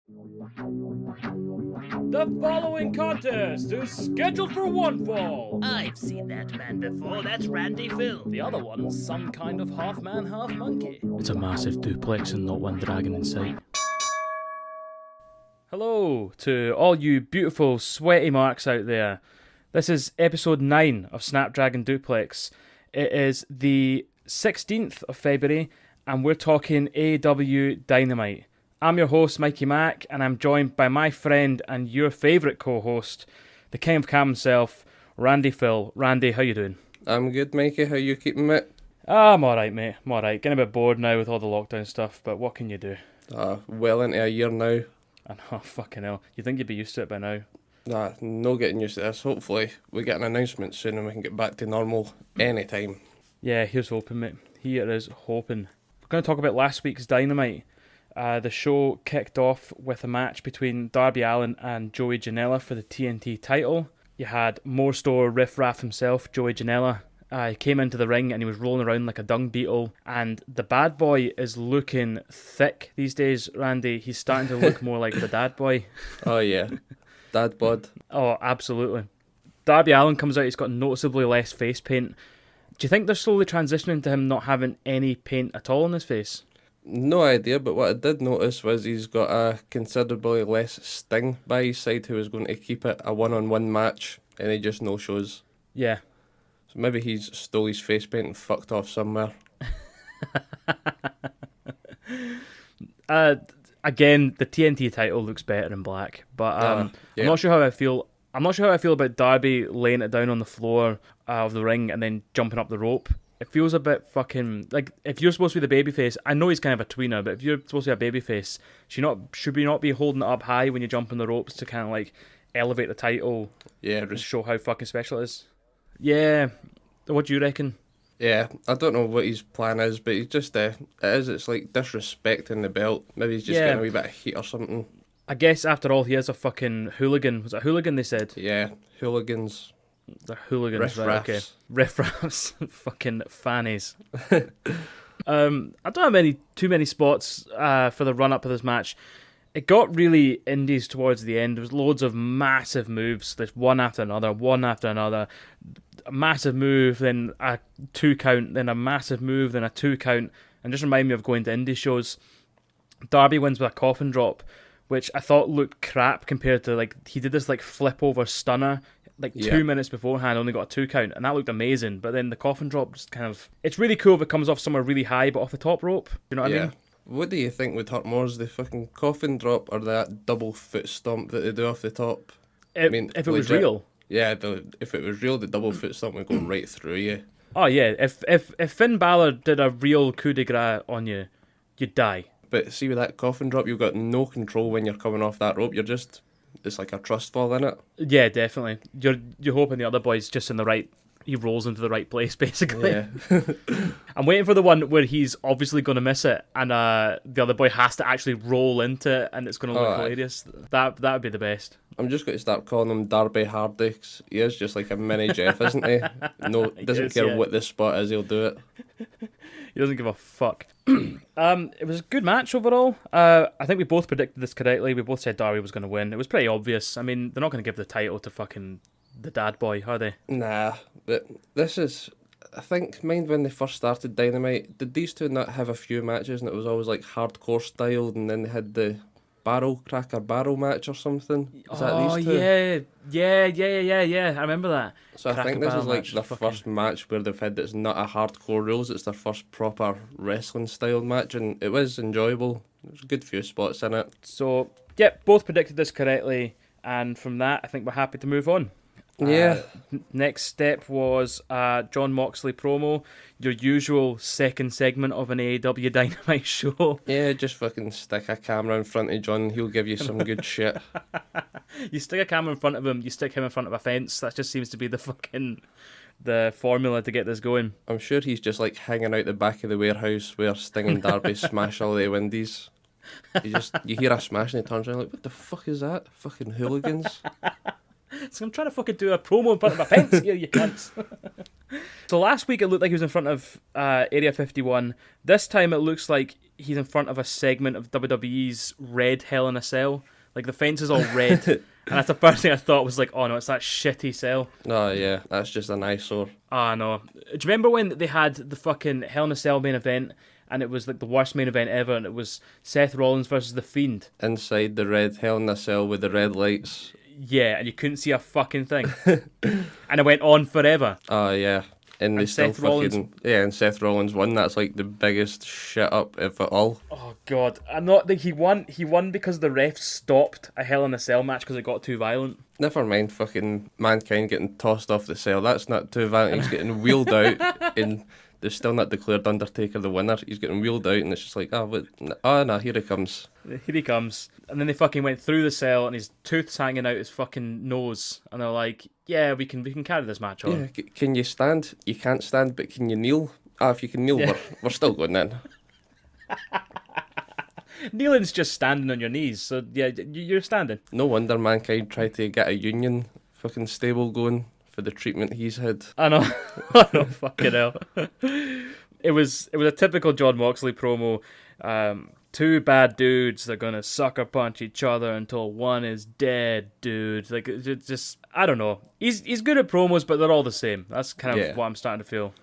The following contest is scheduled for one fall. I've seen that man before. That's Randy Phil. The other one's some kind of half man, half monkey. It's a massive duplex and not one dragon in sight. Hello to all you beautiful, sweaty marks out there. This is episode 9 of Snap Dragon Duplex. It is the 16th of February, and we're talking AEW Dynamite. I'm your host, Mikey Mack, and I'm joined by my friend and your favourite co-host, the king of cam himself, Randy Phil. Randy, how you doing? I'm good, Mikey. How you keeping, mate? I'm alright, mate. I'm alright. Getting a bit bored now with all the lockdown stuff, but what can you do? Well into a year now. And oh, fucking hell. You think you'd be used to it by now? No getting used to this. Hopefully we get an announcement soon and we can get back to normal anytime. Yeah, here's hoping, mate. Here is hoping. We're going to talk about last week's Dynamite. The show kicked off with a match between Darby Allin and Joey Janela for the TNT title. You had More Store Riff Raff himself, Joey Janela. He came into the ring and he was rolling around like a dung beetle. And the bad boy is looking thick these days, Randy. He's starting to look more like the dad boy. Oh yeah, dad bod. Oh, absolutely. Darby Allin comes out, he's got noticeably less face paint. Do you think they're slowly transitioning to him not having any paint at all on his face? No idea, but what I did notice was he's got a considerably less Sting by his side, who was going to keep it a one-on-one match, and he just no-shows. Yeah. So maybe he's stole his face paint and fucked off somewhere. Again, the TNT title looks better in black, but yeah. I'm not sure how I feel. I'm not sure how I feel about Darby laying it down on the floor of the ring and then jumping up the rope. It feels a bit fucking like, if you're supposed to be the babyface, I know he's kind of a tweener, but if you're supposed to be a babyface, should we not be holding it up high when you jump on the ropes to kind of like elevate the title? Yeah, to show how fucking special it is. Yeah, what do you reckon? Yeah, I don't know what his plan is, but he's just it's like disrespecting the belt. Maybe he's just getting a wee bit of heat or something. I guess after all, he is a fucking hooligan. Was it a hooligan they said? Yeah, hooligans. They're hooligans, Riff right? raffs. Okay. Riff raffs. Fucking fannies. I don't have too many spots for the run-up of this match. It got really indies towards the end. There was loads of massive moves. There's one after another. A massive move, then a 2 count, then a massive move, then a 2 count. And just remind me of going to indie shows. Darby wins with a coffin drop, which I thought looked crap compared to, like, he did this like flip over stunner 2 minutes beforehand, only got a 2 count, and that looked amazing. But then the coffin drop just kind of, it's really cool if it comes off somewhere really high, but off the top rope. You know what I mean? What do you think would hurt more, is the fucking coffin drop or that double foot stomp that they do off the top? If it was real. Yeah, if it was real, the double foot stomp would go right through you. Oh yeah, if Finn Balor did a real coup de grace on you, you'd die. But see, with that coffin drop, you've got no control when you're coming off that rope. It's like a trust fall, in it. Yeah, definitely. You're hoping the other boy's just in the right. He rolls into the right place, basically. Yeah. I'm waiting for the one where he's obviously going to miss it, and the other boy has to actually roll into it, and it's going to look hilarious. That would be the best. I'm just going to start calling him Darby Hardy, 'cause he is just like a mini Jeff, isn't he? No, doesn't care what the spot is, he'll do it. He doesn't give a fuck. It was a good match overall. I think we both predicted this correctly. We both said Darby was going to win. It was pretty obvious. I mean, they're not going to give the title to fucking the dad boy, are they? Nah, but this is... I think, mind when they first started Dynamite, did these two not have a few matches and it was always like hardcore styled, and then they had the barrel match or something? Is that these two? Yeah. I remember that. So I think this is like the first match where they've had that's not a hardcore rules. It's their first proper wrestling style match, and it was enjoyable. There's a good few spots in it. So, yep, both predicted this correctly, and from that, I think we're happy to move on. Yeah. Next step was John Moxley promo, your usual second segment of an AEW Dynamite show. Yeah, just fucking stick a camera in front of John, he'll give you some good shit. You stick a camera in front of him, you stick him in front of a fence. That just seems to be the formula to get this going. I'm sure he's just like hanging out the back of the warehouse where Sting and Darby smash all the windies. You hear a smash and he turns around like, what the fuck is that? Fucking hooligans. So I'm trying to fucking do a promo in front of a fence here, you cunts. So last week it looked like he was in front of Area 51. This time it looks like he's in front of a segment of WWE's Red Hell in a Cell. Like the fence is all red. And that's the first thing I thought was like, oh no, it's that shitty cell. Oh yeah, that's just an eyesore. Ah no. Do you remember when they had the fucking Hell in a Cell main event and it was like the worst main event ever and it was Seth Rollins versus The Fiend? Inside the red Hell in a Cell with the red lights. Yeah, and you couldn't see a fucking thing. And it went on forever. Oh yeah. And they still Seth Rollins... and Seth Rollins won. That's like the biggest shit up of it all. Oh god, I'm not like he won because the ref stopped a Hell in a Cell match because it got too violent. Never mind fucking Mankind getting tossed off the cell. That's not too violent. He's getting wheeled out and they've still not declared Undertaker the winner. He's getting wheeled out and it's just like, no, here he comes. Here he comes. And then they fucking went through the cell and his tooth's hanging out his fucking nose. And they're like, yeah, we can carry this match on. Yeah, can you stand? You can't stand, but can you kneel? If you can kneel, Yeah. we're still going in. Kneeling's just standing on your knees, so yeah, you're standing. No wonder Mankind tried to get a union fucking stable going for the treatment he's had. I know. I know, fucking hell. It was a typical John Moxley promo. Two bad dudes, they're gonna sucker punch each other until one is dead, dude. Like, it's just, I don't know. He's good at promos, but they're all the same. That's kind of what I'm starting to feel.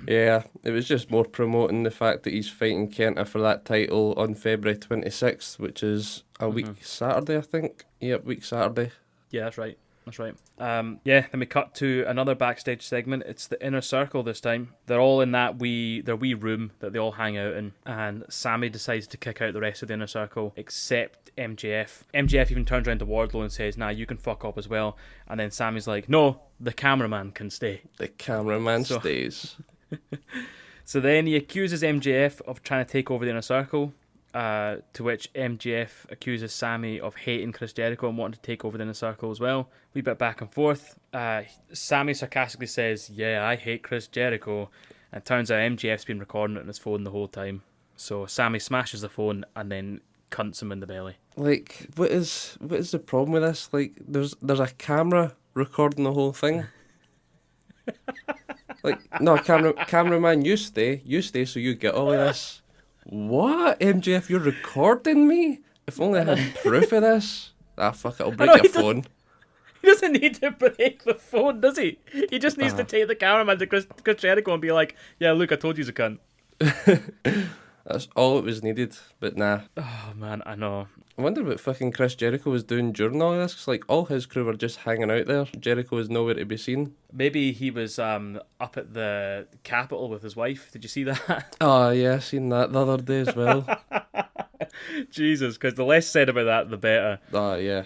Yeah, it was just more promoting the fact that he's fighting Kenta for that title on February 26th, which is a week Saturday, I think. Yep, week Saturday. Yeah, that's right. That's right. Then we cut to another backstage segment. It's the Inner Circle this time. They're all in their wee room that they all hang out in, and Sammy decides to kick out the rest of the Inner Circle except MJF. MJF even turns around to Wardlow and says, nah, you can fuck up as well. And then Sammy's like, no, the cameraman can stay. The cameraman stays. So then he accuses MJF of trying to take over the Inner Circle, to which MJF accuses Sammy of hating Chris Jericho and wanting to take over the Inner Circle as well. Wee bit back and forth. Sammy sarcastically says, yeah, I hate Chris Jericho. And it turns out MJF's been recording it on his phone the whole time. So Sammy smashes the phone and then cunts him in the belly. Like, what is the problem with this? Like, there's a camera recording the whole thing. Like, no, cameraman, you stay so you get all of this. What? MJF, you're recording me? If only I had proof of this. Ah, fuck it, I'll break your phone. He doesn't need to break the phone, does he? He just needs to take the cameraman to Chris Jericho and be like, yeah, look, I told you he's a cunt. That's all it was needed, but nah. Oh, man, I know. I wonder what fucking Chris Jericho was doing during all of this, because like, all his crew were just hanging out there. Jericho was nowhere to be seen. Maybe he was up at the Capitol with his wife. Did you see that? Oh, yeah, I seen that the other day as well. Jesus, because the less said about that, the better. Oh, yeah.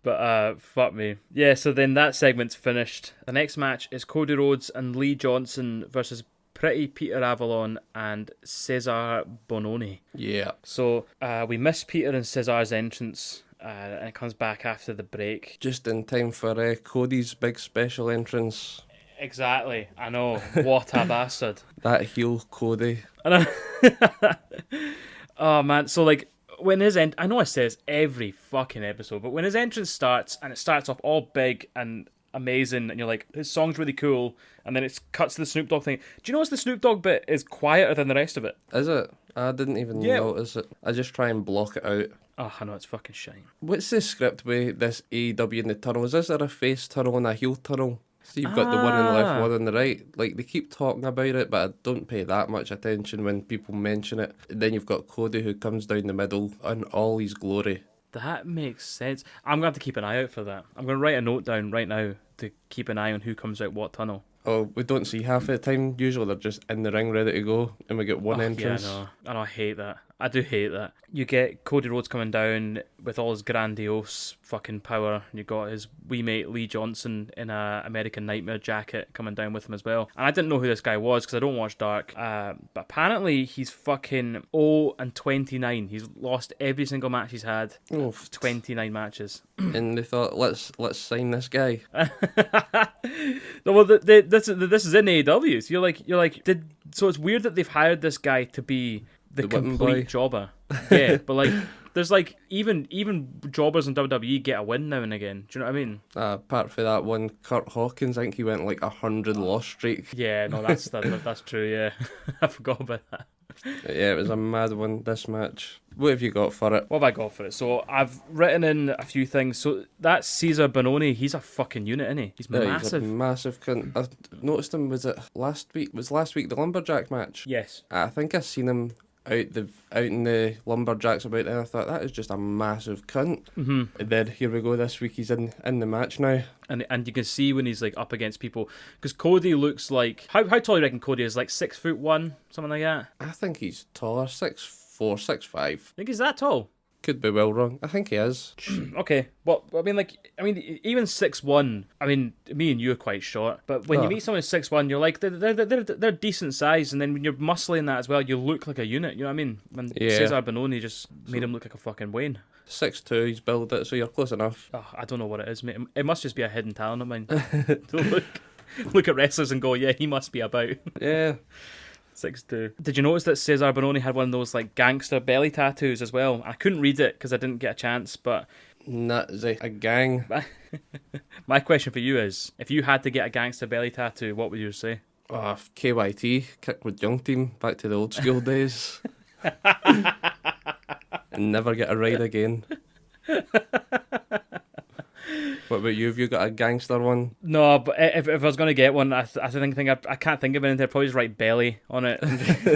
But, fuck me. Yeah, so then that segment's finished. The next match is Cody Rhodes and Lee Johnson versus Pretty Peter Avalon and Cesar Bononi. Yeah. So we miss Peter and Cesar's entrance, and it comes back after the break. Just in time for Cody's big special entrance. Exactly. I know. What a bastard. That heel Cody. I know. Oh, man. So, like, when his I know I say this every fucking episode, but when his entrance starts, and it starts off all big and amazing, and you're like, his song's really cool, and then it cuts to the Snoop Dogg thing. Do you notice the Snoop Dogg bit is quieter than the rest of it? Is it? I didn't even notice it. I just try and block it out. Oh, I know, it's fucking shine. What's the script with this AEW in the tunnel? Is there a face tunnel and a heel tunnel? So you've got the one on the left, one on the right. Like, they keep talking about it, but I don't pay that much attention when people mention it. And then you've got Cody who comes down the middle in all his glory. That makes sense. I'm going to have to keep an eye out for that. I'm going to write a note down right now to keep an eye on who comes out what tunnel. Oh, we don't see half of the time. Usually they're just in the ring ready to go, and we get one entrance. Yeah, I know. I hate that. I do hate that. You get Cody Rhodes coming down with all his grandiose fucking power. You got his wee mate Lee Johnson in a American Nightmare jacket coming down with him as well. And I didn't know who this guy was because I don't watch Dark. But apparently he's fucking 0-29. He's lost every single match he's had. 29 matches. And they thought, let's sign this guy. No, well, this is in AEW. So you're like, so it's weird that they've hired this guy to be the complete boy. jobber. Yeah, but like, There's like even jobbers in WWE get a win now and again. Do you know what I mean? Apart from that one, Kurt Hawkins, I think he went like 100 loss streak. Yeah, no, that's true. Yeah, I forgot about that. Yeah, it was a mad one, this match. What have you got for it? What have I got for it? So I've written in a few things. So that Cesar Bononi, he's a fucking unit, isn't he? He's massive. He's a massive cunt. I noticed him, was it last week? Was last week the Lumberjack match? Yes. I think I seen him out in the Lumberjacks about then. I thought, that is just a massive cunt. Mm-hmm. And then here we go, this week he's in the match now. And you can see when he's like up against people, because Cody looks like, how tall do you reckon Cody is? Like 6'1", something like that? I think he's taller, 6'4", 6'5". I think he's that tall. Could be well wrong. I think he is. Okay, well, I mean, even 6'1", I mean, me and you are quite short, but when you meet someone who's 6'1", you're like, they're decent size, and then when you're muscling that as well, you look like a unit, you know what I mean? When Cesar Bononi just made him look like a fucking Wayne. 6'2", he's built it, so you're close enough. Oh, I don't know what it is, mate. It must just be a hidden talent of mine. To look at wrestlers and go, yeah, he must be about. Yeah. 6'2". Did you notice that Cesar Bononi had one of those like gangster belly tattoos as well? I couldn't read it because I didn't get a chance, but... That's a gang. My question for you is, if you had to get a gangster belly tattoo, what would you say? KYT, Kick with Young Team, back to the old school days. And never get a ride again. What about you? Have you got a gangster one? No, but if I was going to get one, I can't think of anything. I'd probably just write belly on it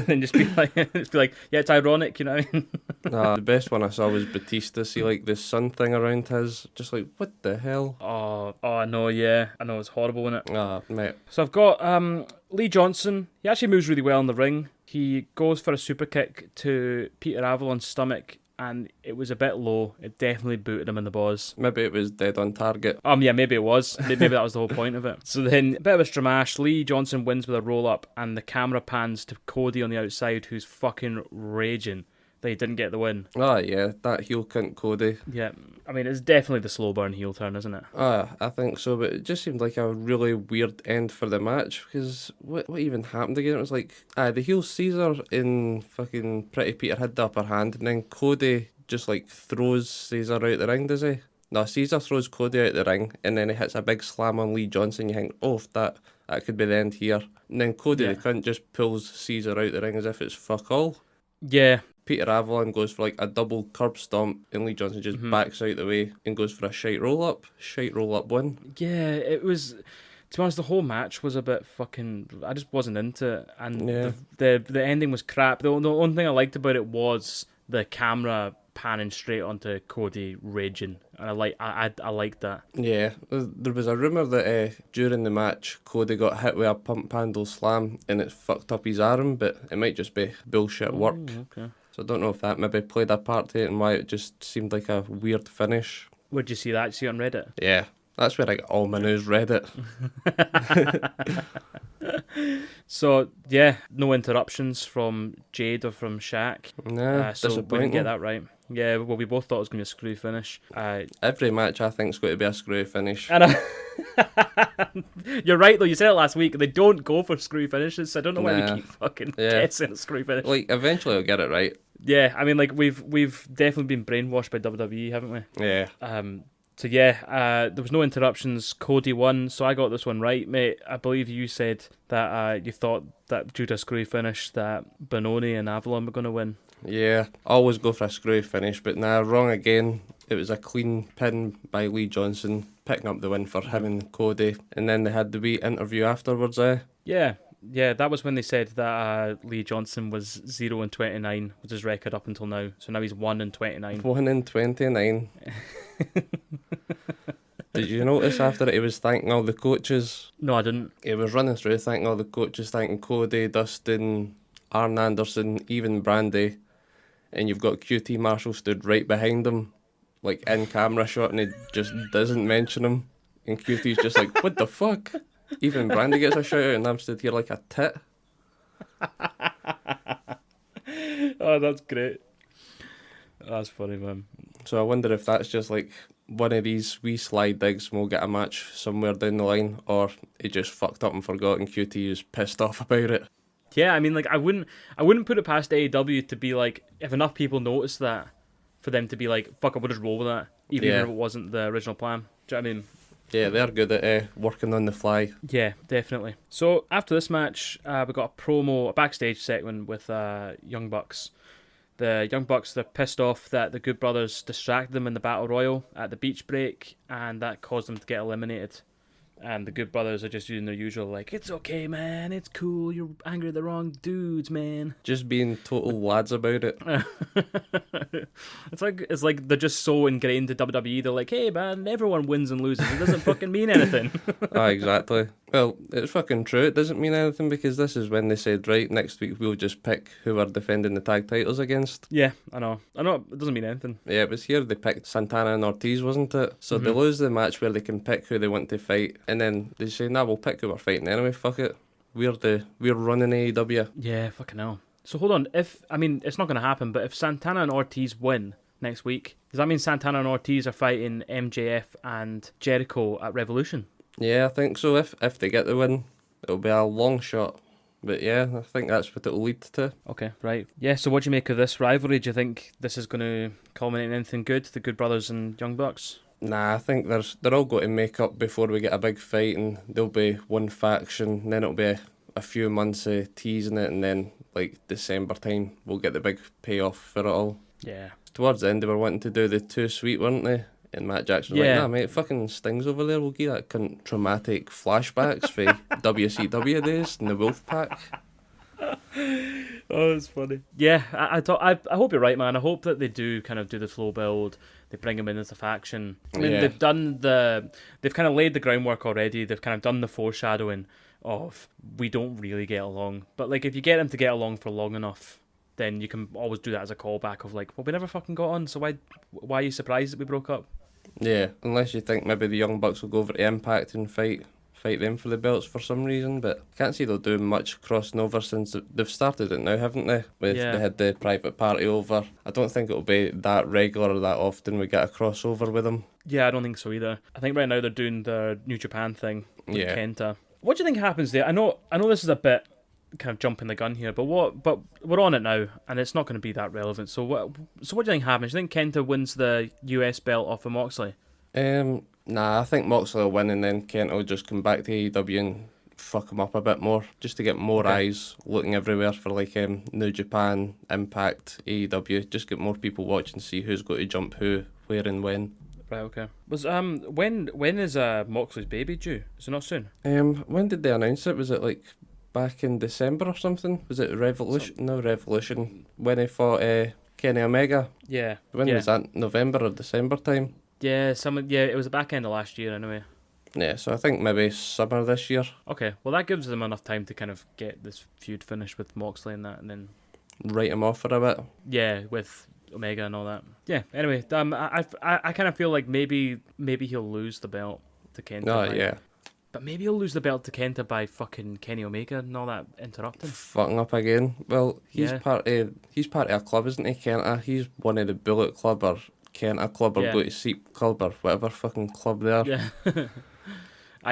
and just be like, yeah, it's ironic, you know what I mean? The best one I saw was Batista. See, like, the sun thing around his. Just like, what the hell? Oh, no, yeah. I know, it's horrible, isn't it? Mate. So I've got Lee Johnson. He actually moves really well in the ring. He goes for a super kick to Peter Avalon's stomach, and it was a bit low. It definitely booted him in the balls. Maybe it was dead on target. Yeah, maybe it was. Maybe that was the whole point of it. So then, a bit of a stramash. Lee Johnson wins with a roll-up, and the camera pans to Cody on the outside, who's fucking raging that he didn't get the win. Yeah, that heel cunt Cody. Yeah, I mean, it's definitely the slow burn heel turn, isn't it? I think so, but it just seemed like a really weird end for the match, because what even happened again? It was like, the heel Caesar in fucking Pretty Peter had the upper hand, and then Cody just like throws Caesar out the ring, does he? No, Caesar throws Cody out the ring, and then he hits a big slam on Lee Johnson. You think, that could be the end here. And then Cody the cunt just pulls Caesar out the ring as if it's fuck all. Yeah. Peter Avalon goes for like a double curb stomp, and Lee Johnson just backs out the way and goes for a shite roll up win. Yeah, it was. To be honest, the whole match was a bit fucking... I just wasn't into it, and the ending was crap. The only thing I liked about it was the camera panning straight onto Cody raging, and I liked that. Yeah, there was a rumour that during the match Cody got hit with a pump handle slam and it fucked up his arm, but it might just be bullshit work. Okay. So I don't know if that maybe played a part to it and why it just seemed like a weird finish. Where'd you see that? See it on Reddit? Yeah, that's where I get all my news, Reddit. So, yeah, no interruptions from Jade or from Shaq. Nah, so we didn't get that right. Yeah, well, we both thought it was going to be a screw finish. Every match I think is going to be a screw finish. You're right, though. You said it last week. They don't go for screw finishes, so I don't know why we keep fucking guessing a screw finish. Like, eventually I'll get it right. Yeah, I mean, like, we've definitely been brainwashed by WWE, haven't we? Yeah. So yeah, there was no interruptions. Cody won, so I got this one right, mate. I believe you said that you thought that due to a screw finish that Bononi and Avalon were going to win. Yeah, always go for a screw finish, but nah, wrong again. It was a clean pin by Lee Johnson, picking up the win for him and Cody. And then they had the wee interview afterwards, Yeah, that was when they said that Lee Johnson was 0-29, was his record up until now. So now he's 1-29. 1-29. Did you notice after it he was thanking all the coaches? No, I didn't. He was running through thanking all the coaches, thanking Cody, Dustin, Arn Anderson, even Brandy. And you've got QT Marshall stood right behind him, like in camera shot, and he just doesn't mention him. And QT's just like, what the fuck? Even Brandy gets a shout out and I'm stood here like a tit. Oh, that's great. That's funny, man. So I wonder if that's just like one of these wee slide digs and we'll get a match somewhere down the line, or he just fucked up and forgot and QT was pissed off about it. Yeah, I mean, like, I wouldn't put it past AEW to be like, if enough people notice that, for them to be like, fuck it, we'll just roll with that, even if it wasn't the original plan. Do you know what I mean? Yeah, they're good at working on the fly. Yeah, definitely. So after this match, we got a backstage segment with Young Bucks. The Young Bucks, they're pissed off that the Good Brothers distracted them in the Battle Royal at the beach break, and that caused them to get eliminated. And the Good Brothers are just using their usual, like, it's okay, man, it's cool, you're angry at the wrong dudes, man. Just being total lads about it. It's like they're just so ingrained to WWE, they're like, hey, man, everyone wins and loses, it doesn't fucking mean anything. Exactly. Well, it's fucking true, it doesn't mean anything, because this is when they said, right, next week we'll just pick who we're defending the tag titles against. Yeah, I know, it doesn't mean anything. Yeah, it was here they picked Santana and Ortiz, wasn't it? So they lose the match where they can pick who they want to fight, and then they say, nah, we'll pick who we're fighting anyway, fuck it. We're running AEW. Yeah, fucking hell. So hold on, it's not going to happen, but if Santana and Ortiz win next week, does that mean Santana and Ortiz are fighting MJF and Jericho at Revolution? Yeah, I think so. If they get the win, it'll be a long shot. But yeah, I think that's what it'll lead to. Okay, right. Yeah, so what do you make of this rivalry? Do you think this is going to culminate in anything good, the Good Brothers and Young Bucks? Nah, I think they're all going to make up before we get a big fight, and there'll be one faction, and then it'll be a few months of teasing it, and then like December time we'll get the big payoff for it all. Yeah. Towards the end they were wanting to do the Too Sweet, weren't they? And Matt Jackson was like, nah mate, fucking Sting's over there, we'll give that cunt traumatic flashbacks for WCW days and the Wolfpack. Oh, it's funny. Yeah, I hope you're right, man. I hope that they do kind of do the slow build. They bring him in as a faction. I mean, they've kind of laid the groundwork already. They've kind of done the foreshadowing of we don't really get along. But like, if you get them to get along for long enough, then you can always do that as a callback of like, well, we never fucking got on, so why are you surprised that we broke up? Yeah, unless you think maybe the Young Bucks will go over to Impact and fight them for the belts for some reason, but I can't see they'll do much crossing over since they've started it now, haven't they? They had the private party over. I don't think it'll be that regular or that often we get a crossover with them. Yeah, I don't think so either. I think right now they're doing the New Japan thing with Kenta. What do you think happens there? I know this is a bit kind of jumping the gun here, but we're on it now, and it's not going to be that relevant. So what do you think happens? Do you think Kenta wins the US belt off of Moxley? Nah, I think Moxley will win, and then Kenta will just come back to AEW and fuck him up a bit more, just to get more eyes looking everywhere for like New Japan, Impact, AEW. Just get more people watching, see who's going to jump who, where, and when. Right, okay. Was when is Moxley's baby due? Is it not soon? When did they announce it? Was it like back in December or something? Was it Revolution? No, Revolution. When he fought Kenny Omega. Yeah. When was that? November or December time? Yeah, it was the back end of last year anyway. Yeah, so I think maybe summer this year. Okay, well that gives them enough time to kind of get this feud finished with Moxley and that, and then write him off for a bit. Yeah, with Omega and all that. Yeah. Anyway, I kind of feel like maybe he'll lose the belt to Kenta. Oh yeah. But maybe he'll lose the belt to Kenta by fucking Kenny Omega and all that interrupting. Fucking up again. Well, he's part of a club, isn't he, Kenta? He's one of the Bullet Club or Kenta Club or Go to Sleep Club or whatever fucking club they are. Yeah.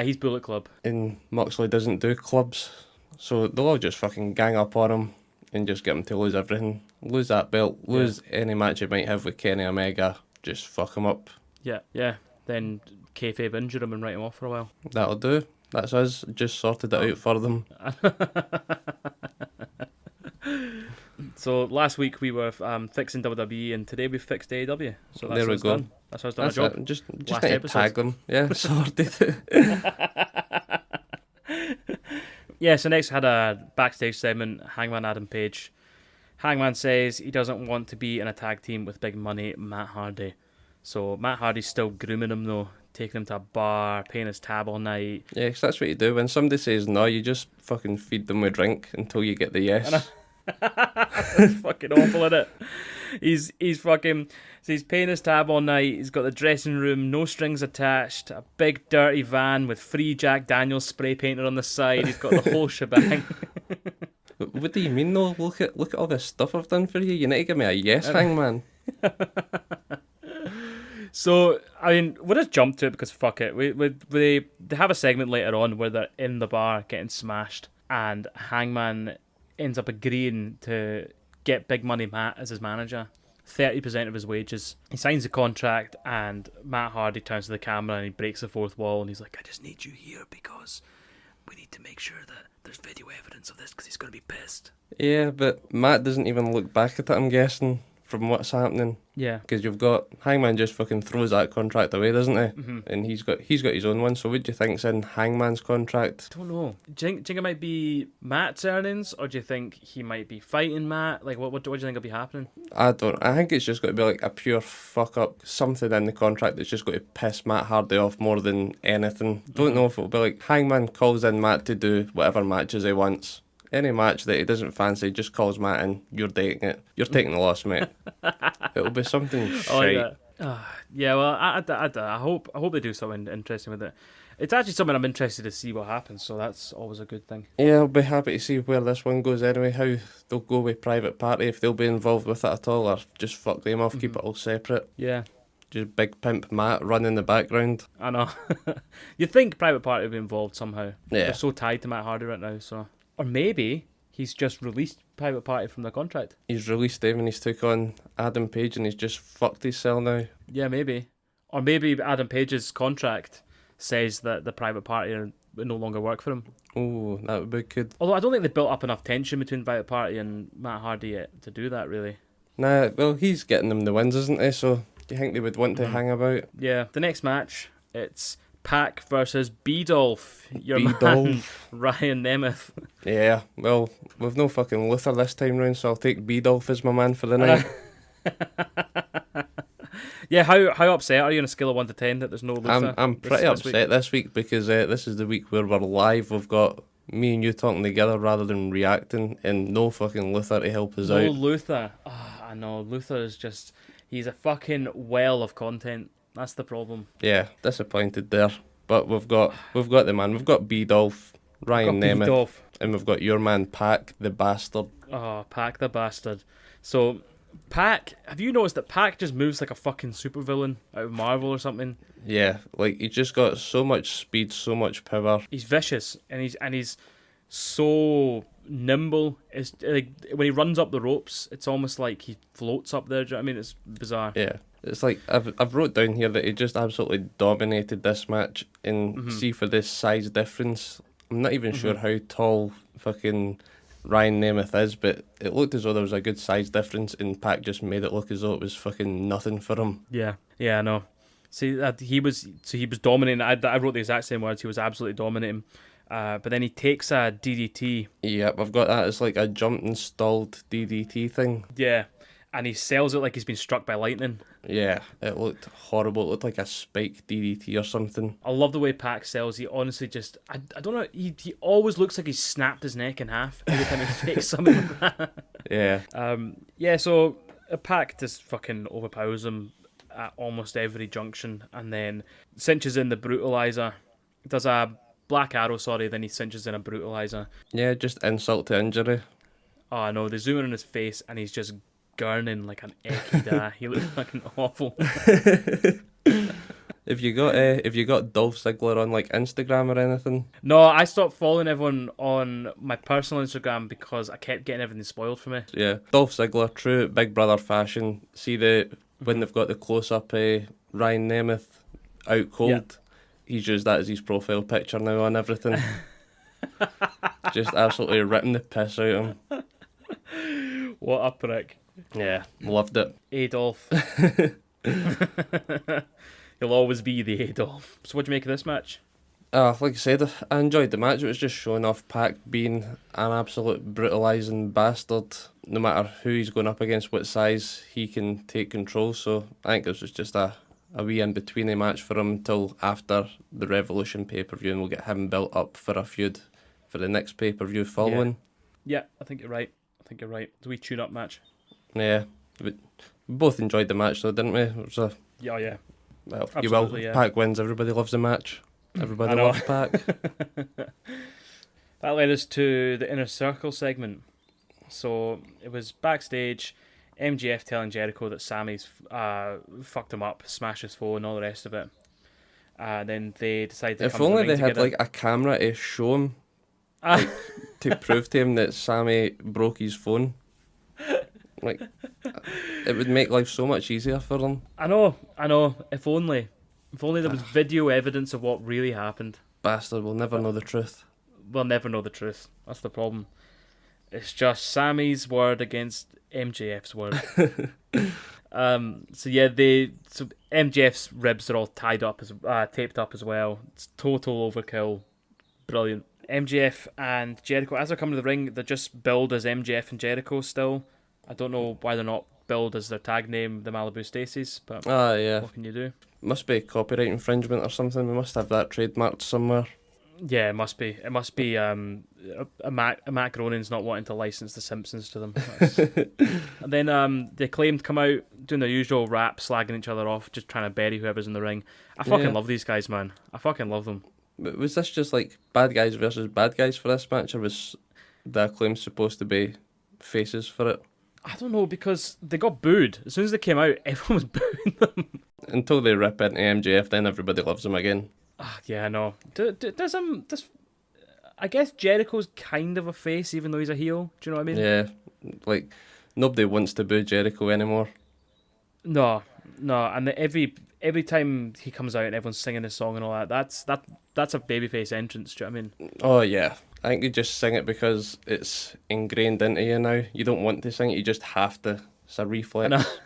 He's Bullet Club. And Moxley doesn't do clubs. So they'll all just fucking gang up on him and just get him to lose everything. Lose that belt. Lose any match he might have with Kenny Omega. Just fuck him up. Yeah. Yeah. Then kayfabe injure him and write him off for a while. That'll do. That's us. Just sorted it out for them. So last week we were fixing WWE, and today we fixed AEW. So that's there we go. Done. That's how it's done. Our job. Just need to tag them. Yeah, sorted. Yeah. So next had a backstage segment. Hangman Adam Page. Hangman says he doesn't want to be in a tag team with big money Matt Hardy. So Matt Hardy's still grooming him though, taking him to a bar, paying his tab all night. Yeah, because that's what you do. When somebody says no, you just fucking feed them a drink until you get the yes. It's fucking awful, isn't it? He's fucking... So he's paying his tab all night. He's got the dressing room, no strings attached, a big dirty van with free Jack Daniels spray painted on the side. He's got the whole shebang. What do you mean though? Look at all this stuff I've done for you. You need to give me a yes, Hangman. So, I mean, we'll just jump to it because fuck it. They have a segment later on where they're in the bar getting smashed, and Hangman ends up agreeing to get Big Money Matt as his manager. 30% of his wages. He signs the contract, and Matt Hardy turns to the camera and he breaks the fourth wall, and he's like, I just need you here because we need to make sure that there's video evidence of this because he's going to be pissed. Yeah, but Matt doesn't even look back at it, I'm guessing, from what's happening. Yeah. Because you've got Hangman just fucking throws that contract away, doesn't he? Mm-hmm. And he's got his own one. So what do you think's in Hangman's contract? I don't know. Do you think it might be Matt's earnings, or do you think he might be fighting Matt? Like, what do you think will be happening? I think it's just got to be like a pure fuck up, something in the contract that's just got to piss Matt Hardy off more than anything. Don't know if it'll be like Hangman calls in Matt to do whatever matches he wants. Any match that he doesn't fancy, just calls Matt in. You're taking it. You're taking the loss, mate. It'll be something shite. Yeah, well, I hope they do something interesting with it. It's actually something I'm interested to see what happens, so that's always a good thing. Yeah, I'll be happy to see where this one goes anyway, how they'll go with Private Party, if they'll be involved with it at all, or just fuck them off, keep it all separate. Yeah. Just big pimp Matt run in the background. I know. You'd think Private Party would be involved somehow. Yeah. They're so tied to Matt Hardy right now, so... Or maybe he's just released Private Party from the contract. He's released him and he's took on Adam Page and he's just fucked his cell now. Yeah, maybe. Or maybe Adam Page's contract says that the Private Party would no longer work for him. Oh, that would be good. Although I don't think they built up enough tension between Private Party and Matt Hardy yet to do that, really. Nah, well, he's getting them the wins, isn't he? So, do you think they would want to hang about? Yeah. The next match, it's Pac versus B-Dolph. Your man, B-Dolph. Ryan Nemeth. Yeah, well, we've no fucking Luther this time round, so I'll take B-Dolph as my man for the night. Yeah, how upset are you on a scale of 1 to 10 that there's no Luther? I'm pretty upset this week because this is the week where we're live. We've got me and you talking together rather than reacting, and no fucking Luther to help us out. No Luther. I know, Luther is just... He's a fucking well of content. That's the problem. Yeah, disappointed there. But we've got the man. We've got B-Dolph, Ryan Nemeth, B-Dolph. and we've got your man Pac, the bastard. Oh, Pac the bastard. So, Pac, have you noticed that Pac just moves like a fucking supervillain out of Marvel or something? Yeah, like he's just got so much speed, so much power. He's vicious and he's so nimble. It's like when he runs up the ropes, it's almost like he floats up there. Do you know what I mean? It's bizarre. Yeah. It's like I've wrote down here that he just absolutely dominated this match, and see for this size difference, I'm not even sure how tall fucking Ryan Nemeth is, but it looked as though there was a good size difference, and Pac just made it look as though it was fucking nothing for him. Yeah, I know. See, he was dominating. I wrote the exact same words. He was absolutely dominating. But then he takes a DDT. Yep, I've got that. It's like a jumped and stalled DDT thing. Yeah, and he sells it like he's been struck by lightning. Yeah, it looked horrible. It looked like a spike DDT or something. I love the way Pac sells. He honestly just... I don't know. He always looks like he's snapped his neck in half every time he takes something like that. Yeah. So Pac just fucking overpowers him at almost every junction, and then cinches in the brutalizer. Does a black arrow, then he cinches in a brutalizer. Yeah, just insult to injury. Oh no, they zoom in on his face and he's just gurning like an ekida. He looks fucking awful. If you got Dolph Ziggler on like Instagram or anything? No, I stopped following everyone on my personal Instagram because I kept getting everything spoiled for me. Yeah, Dolph Ziggler, true Big Brother fashion. See when they've got the close up Ryan Nemeth out cold. Yeah. He's used that as his profile picture now on everything. Just absolutely ripping the piss out of him. What a prick. Yeah, loved it. Adolf. He'll always be the Adolf. So what do you make of this match? Like I said, I enjoyed the match. It was just showing off Pac being an absolute brutalising bastard. No matter who he's going up against, what size, he can take control. So I think this was just a wee in-between match for him until after the Revolution pay-per-view, and we'll get him built up for a feud for the next pay-per-view following. Yeah, I think you're right. It's a wee tune-up match. Yeah. We both enjoyed the match though, didn't we? It was a... Yeah. Well, Absolutely, you will. yeah. Pac wins. Everybody loves a match. Everybody loves Pac. That led us to the Inner Circle segment. So it was backstage, MJF telling Jericho that Sammy's fucked him up, smashed his phone, and all the rest of it. Then they decided to If come to the only ring they had together. like a camera to show him, to prove to him that Sammy broke his phone. Like, it would make life so much easier for them. I know. If only there was video evidence of what really happened. Bastard will never know the truth. We'll never know the truth. That's the problem. It's just Sammy's word against MJF's word. So MJF's ribs are all taped up as well. It's total overkill. Brilliant. MJF and Jericho, as they're coming to the ring, they're just billed as MJF and Jericho still. I don't know why they're not billed as their tag name, the Malibu Stacies, but yeah. what can you do? Must be copyright infringement or something. We must have that trademarked somewhere. Yeah, it must be. It must be Matt Groening's not wanting to license The Simpsons to them. And then the Acclaimed come out doing their usual rap, slagging each other off, just trying to bury whoever's in the ring. I fucking love these guys, man. I fucking love them. But was this just like bad guys versus bad guys for this match, or was the Acclaimed supposed to be faces for it? I don't know, because they got booed. As soon as they came out, everyone was booing them. Until they rip into MJF, then everybody loves them again. Yeah, I know. I guess Jericho's kind of a face, even though he's a heel. Do you know what I mean? Yeah, like nobody wants to boo Jericho anymore. No, and every time he comes out and everyone's singing his song and all that, that's a babyface entrance. Do you know what I mean? Oh yeah, I think you just sing it because it's ingrained into you now. You don't want to sing it; you just have to. It's a reflex.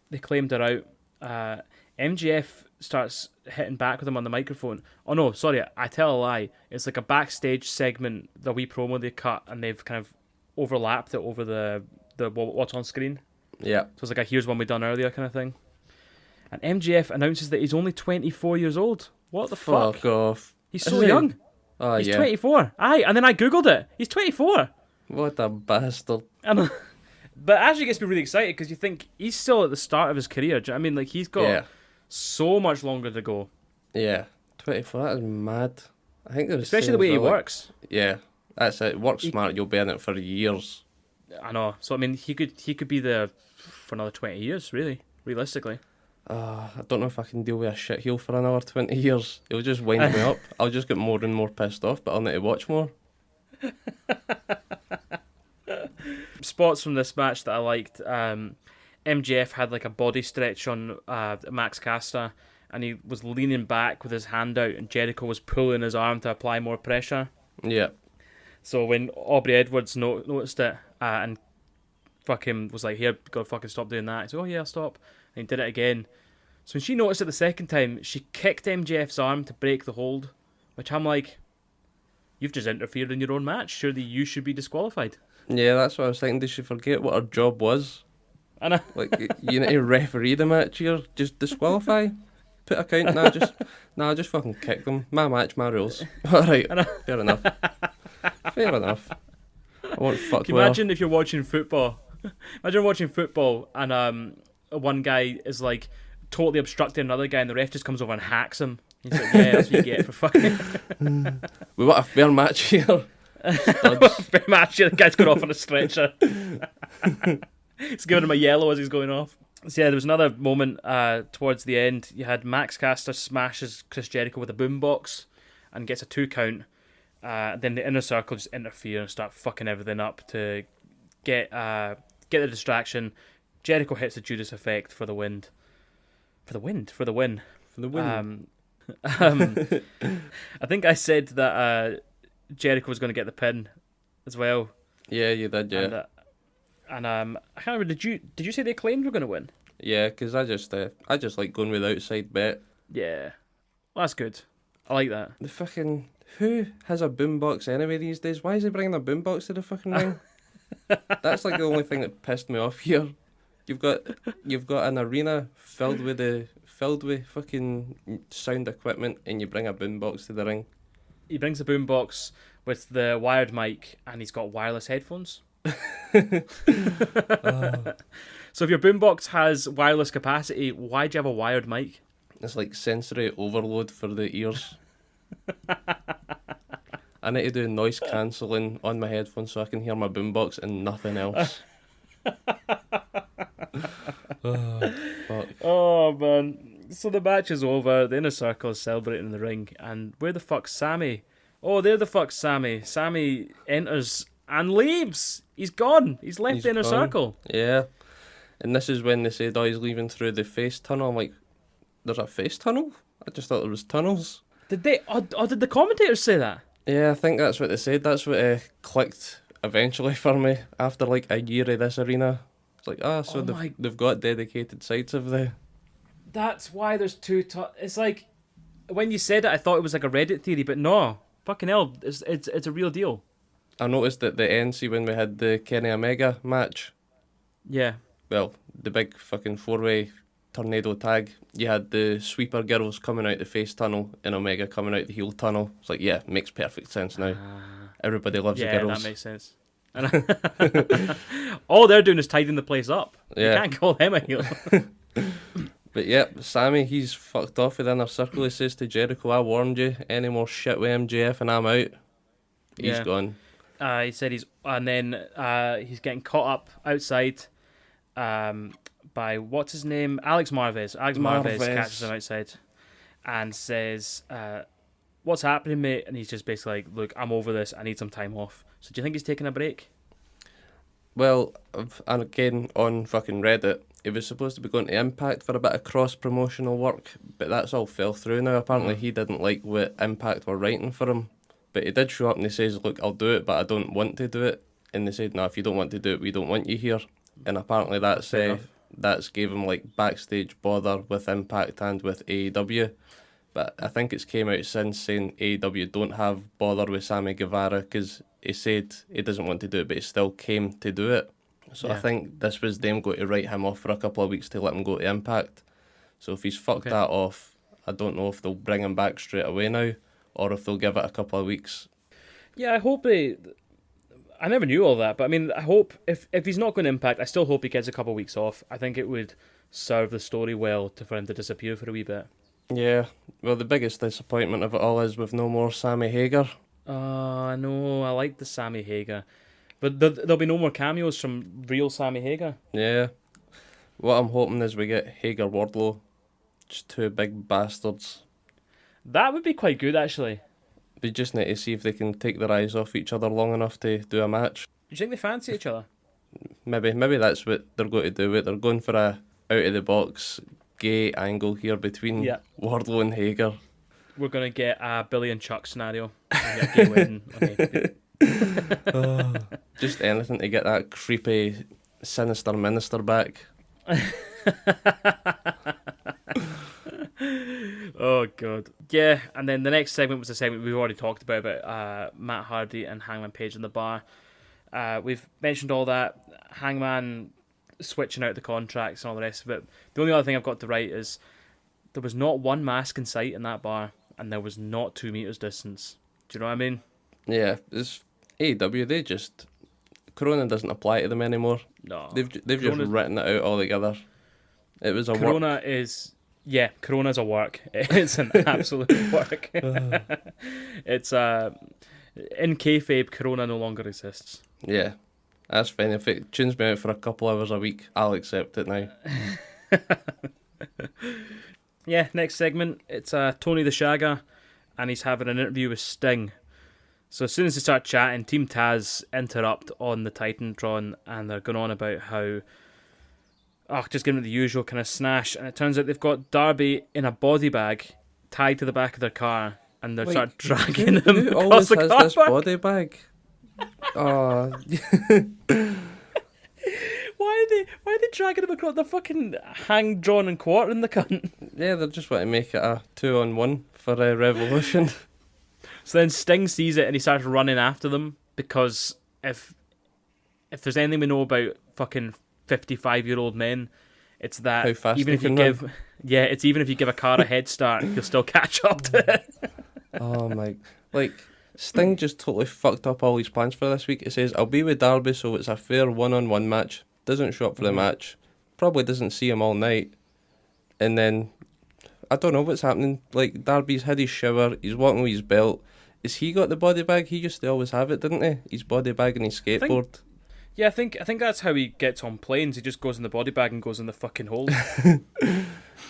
They claimed her out. MGF starts hitting back with him on the microphone. Oh no, sorry, I tell a lie. It's like a backstage segment, the wee promo they cut, and they've kind of overlapped it over the what's on screen. Yeah. So it's like a here's one we done earlier kind of thing. And MGF announces that he's only 24 years old. What the fuck? Fuck off. He's so young. Oh, he's yeah. 24. Aye, and then I googled it. He's 24. What a bastard. I know. But it actually gets me really excited because you think he's still at the start of his career. Do you know what I mean? Like, he's got so much longer to go. Yeah. 24, that is mad. I think there's especially the way he works. Yeah, that's it. Work smart, you'll be in it for years. I know. So I mean, he could be there for another 20 years, really, realistically. I don't know if I can deal with a shit heel for another 20 years. It'll just wind me up. I'll just get more and more pissed off, but I'll need to watch more. Spots from this match that I liked. MJF had like a body stretch on Max Caster, and he was leaning back with his hand out, and Jericho was pulling his arm to apply more pressure. Yeah. So when Aubrey Edwards noticed it and fucking was like, "Here, gotta fucking stop doing that," he said, "Oh yeah, I'll stop." And he did it again. So when she noticed it the second time, she kicked MJF's arm to break the hold, which I'm like, you've just interfered in your own match. Surely you should be disqualified. Yeah, that's what I was thinking. Did she forget what her job was? I know. Like, you need to referee the match here. Just disqualify. Put a count. Just fucking kick them. My match, my rules. Alright, fair enough. Fair enough. I won't fuck Can you imagine if you're watching football? Imagine watching football and one guy is like totally obstructing another guy and the ref just comes over and hacks him. He's like, yeah, that's what you get for fucking... We want a fair match here. Fair match here. The guy's going off on a stretcher. He's giving him a yellow as he's going off. So yeah, there was another moment towards the end. You had Max Caster smashes Chris Jericho with a boombox and gets a 2 count. Then the Inner Circle just interfere and start fucking everything up to get the distraction. Jericho hits the Judas effect for the win. I think I said that Jericho was going to get the pin as well. Yeah, you did, yeah. And I can't remember. Did you say the Acclaimed were going to win? Yeah, because I just like going with the outside bet. Yeah, well, that's good. I like that. The fucking who has a boombox anyway these days? Why is he bringing a boombox to the fucking ring? That's like the only thing that pissed me off here. You've got an arena filled with fucking sound equipment, and you bring a boombox to the ring. He brings the boombox with the wired mic, and he's got wireless headphones. So if your boombox has wireless capacity, why do you have a wired mic? It's like sensory overload for the ears. I need to do noise cancelling on my headphones so I can hear my boombox and nothing else. Fuck. Oh man. So the match is over, the Inner Circle is celebrating in the ring, and where the fuck's Sammy? Oh, there the fuck's Sammy. Sammy enters and leaves. He's gone. He's left He's the inner gone. circle. Yeah. And this is when they said, oh, he's leaving through the face tunnel. I'm like, there's a face tunnel? I just thought there was tunnels. Did they? Or did the commentators say that? Yeah, I think that's what they said. That's what clicked eventually for me after like a year of this arena. It's like, so they've got dedicated sites of the... That's why there's two... It's like, when you said it, I thought it was like a Reddit theory, but no. Fucking hell, it's a real deal. I noticed at the end, see when we had the Kenny Omega match, Yeah. well, the big fucking four-way tornado tag, you had the sweeper girls coming out the face tunnel and Omega coming out the heel tunnel. It's like, yeah, makes perfect sense now. Everybody loves the girls. Yeah, that makes sense. All they're doing is tidying the place up. Yeah. You can't call them a heel. But yeah, Sammy, he's fucked off with the inner circle. He says to Jericho, I warned you, any more shit with MJF and I'm out. He's gone. He said he's getting caught up outside by, what's his name? Alex Marvez. Alex Marvez catches him outside and says, what's happening, mate? And he's just basically like, look, I'm over this. I need some time off. So do you think he's taking a break? Well, and again, on fucking Reddit, he was supposed to be going to Impact for a bit of cross-promotional work, but that's all fell through now. Apparently he didn't like what Impact were writing for him. But he did show up and he says, look, I'll do it, but I don't want to do it. And they said, no, if you don't want to do it, we don't want you here. And apparently that's gave him like backstage bother with Impact and with AEW. But I think it's came out since saying AEW don't have bother with Sammy Guevara because he said he doesn't want to do it, but he still came to do it. So I think this was them going to write him off for a couple of weeks to let him go to Impact. So if he's fucked that off, I don't know if they'll bring him back straight away now or if they'll give it a couple of weeks. Yeah, I hope I never knew all that, but I mean, I hope if he's not going to Impact, I still hope he gets a couple of weeks off. I think it would serve the story well for him to disappear for a wee bit. Yeah, well, the biggest disappointment of it all is with no more Sammy Hagar. I know, I like the Sammy Hagar. But there'll be no more cameos from real Sammy Hagar. Yeah. What I'm hoping is we get Hagar Wardlow. Just two big bastards. That would be quite good, actually. They just need to see if they can take their eyes off each other long enough to do a match. Do you think they fancy each other? Maybe that's what they're going to do. They're going for a out-of-the-box gay angle here between Wardlow and Hagar. We're going to get a Billy and Chuck scenario. A gay wedding on AEW. Just anything to get that creepy, sinister minister back. Oh, God. Yeah, and then the next segment was a segment we've already talked about Matt Hardy and Hangman Page in the bar. We've mentioned all that. Hangman switching out the contracts and all the rest of it. The only other thing I've got to write is there was not one mask in sight in that bar, and there was not 2 meters distance. Do you know what I mean? Yeah, it's AEW. They just... Corona doesn't apply to them anymore. No. They've just written it out altogether. It was a Corona work. Corona's a work. It's an absolute work. It's in kayfabe, Corona no longer exists. Yeah, that's fine. If it tunes me out for a couple hours a week, I'll accept it now. Yeah, next segment, it's Tony the Shagger, and he's having an interview with Sting. So as soon as they start chatting, Team Taz interrupt on the Titantron, and they're going on about how, just giving it the usual kind of snash, and it turns out they've got Darby in a body bag tied to the back of their car, and they start dragging him who across always the has car this park. body bag? Oh. Why are they dragging him across? They're fucking hang, drawn, and quartering the cunt. Yeah, they just want to make it a 2-on-1 for Revolution. So then Sting sees it and he starts running after them because if there's anything we know about fucking 55-year-old men, it's that how fast even if you give even if you give a car a head start, you'll still catch up to it. Oh my! Like Sting just totally fucked up all his plans for this week. He says, "I'll be with Darby, so it's a fair 1-on-1 match." Doesn't show up for the match. Probably doesn't see him all night, and then I don't know what's happening. Like Darby's had his shower. He's walking with his belt. Has he got the body bag? He used to always have it, didn't he? His body bag and his skateboard. I think that's how he gets on planes. He just goes in the body bag and goes in the fucking hole.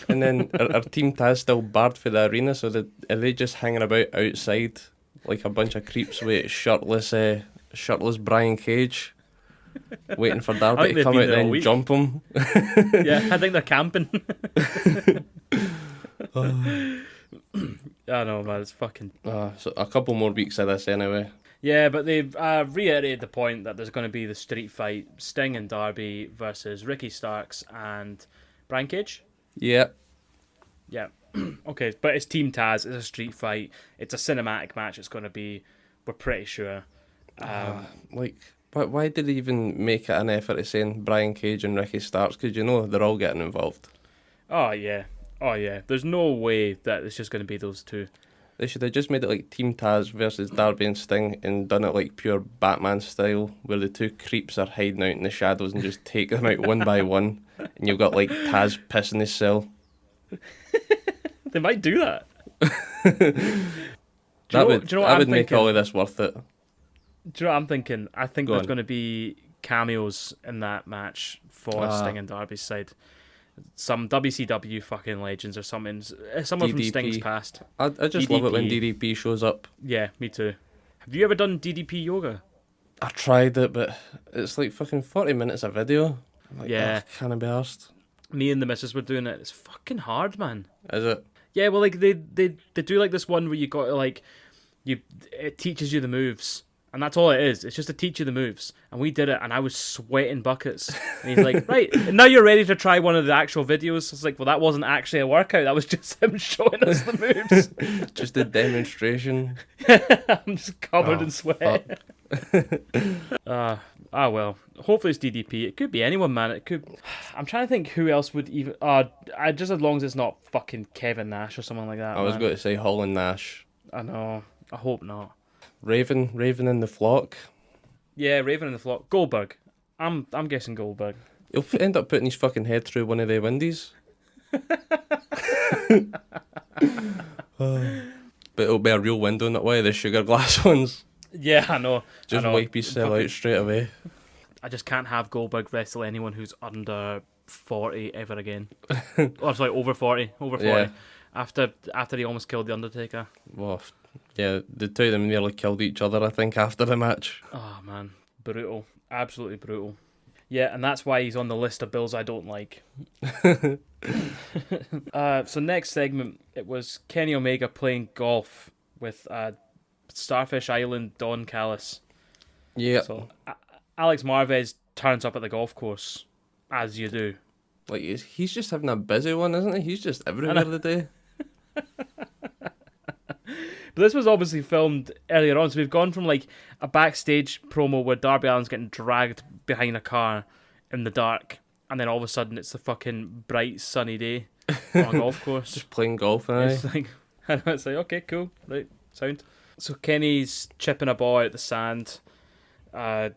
And then our Team Taz still barred for the arena, so are they just hanging about outside like a bunch of creeps with shirtless Brian Cage? waiting for I Darby think to they've come been out there all and week. jump him. Yeah, I think they're camping. I know, man. It's fucking. So a couple more weeks of this anyway. Yeah, but they've reiterated the point that there's going to be the street fight: Sting and Darby versus Ricky Starks and Brian Cage. Yeah. Yeah. Okay, but it's Team Taz. It's a street fight. It's a cinematic match. It's going to be. We're pretty sure. Why did they even make it an effort to saying Brian Cage and Ricky Starks? Because they're all getting involved. Oh yeah. There's no way that it's just going to be those two. They should have just made it like Team Taz versus Darby and Sting and done it like pure Batman style, where the two creeps are hiding out in the shadows and just take them out one by one. And you've got like Taz pissing his cell. They might do that. That would make thinking? all of this worth it. Do you know what I'm thinking? I think there's on. going to be cameos in that match for Sting and Darby's side. Some WCW fucking legends or something. Someone from DDP. Sting's past. I just love it when DDP. DDP shows up. Yeah, me too. Have you ever done DDP yoga? I tried it, but it's like fucking 40 minutes of video. I'm like, Yeah. Can't I be arsed? Me and the missus were doing it. It's fucking hard, man. Is it? Yeah, well, like they do like this one where you got to like it teaches you the moves. And that's all it is. It's just to teach you the moves. And we did it, and I was sweating buckets. And he's like, right, now you're ready to try one of the actual videos. It's like, well, that wasn't actually a workout. That was just him showing us the moves. Just a demonstration. I'm just covered in sweat. Well. Hopefully it's DDP. It could be anyone, man. It could. I'm trying to think who else would even. Just as long as it's not fucking Kevin Nash or someone like that. I was going to say Hall and Nash. I know. I hope not. Raven in the flock. Yeah, Raven in the flock. Goldberg. I'm guessing Goldberg. He'll end up putting his fucking head through one of the windies. But it'll be a real window, not one of the sugar glass ones. Yeah, I know. Just wipe his cell out straight away. I just can't have Goldberg wrestle anyone who's under 40 ever again. Sorry, over 40. Over 40. Yeah. After he almost killed The Undertaker. Well, yeah, the two of them nearly killed each other, I think, after the match. Oh, man. Brutal. Absolutely brutal. Yeah, and that's why he's on the list of bills I don't like. So next segment, it was Kenny Omega playing golf with Starfish Island Don Callis. Yeah. So Alex Marvez turns up at the golf course, as you do. Like, he's just having a busy one, isn't he? He's just everywhere today. But this was obviously filmed earlier on, so we've gone from like a backstage promo where Darby Allin's getting dragged behind a car in the dark, and then all of a sudden it's the fucking bright sunny day on a golf course. Just playing golf, It's like, okay, cool, right, sound. So Kenny's chipping a ball out the sand, and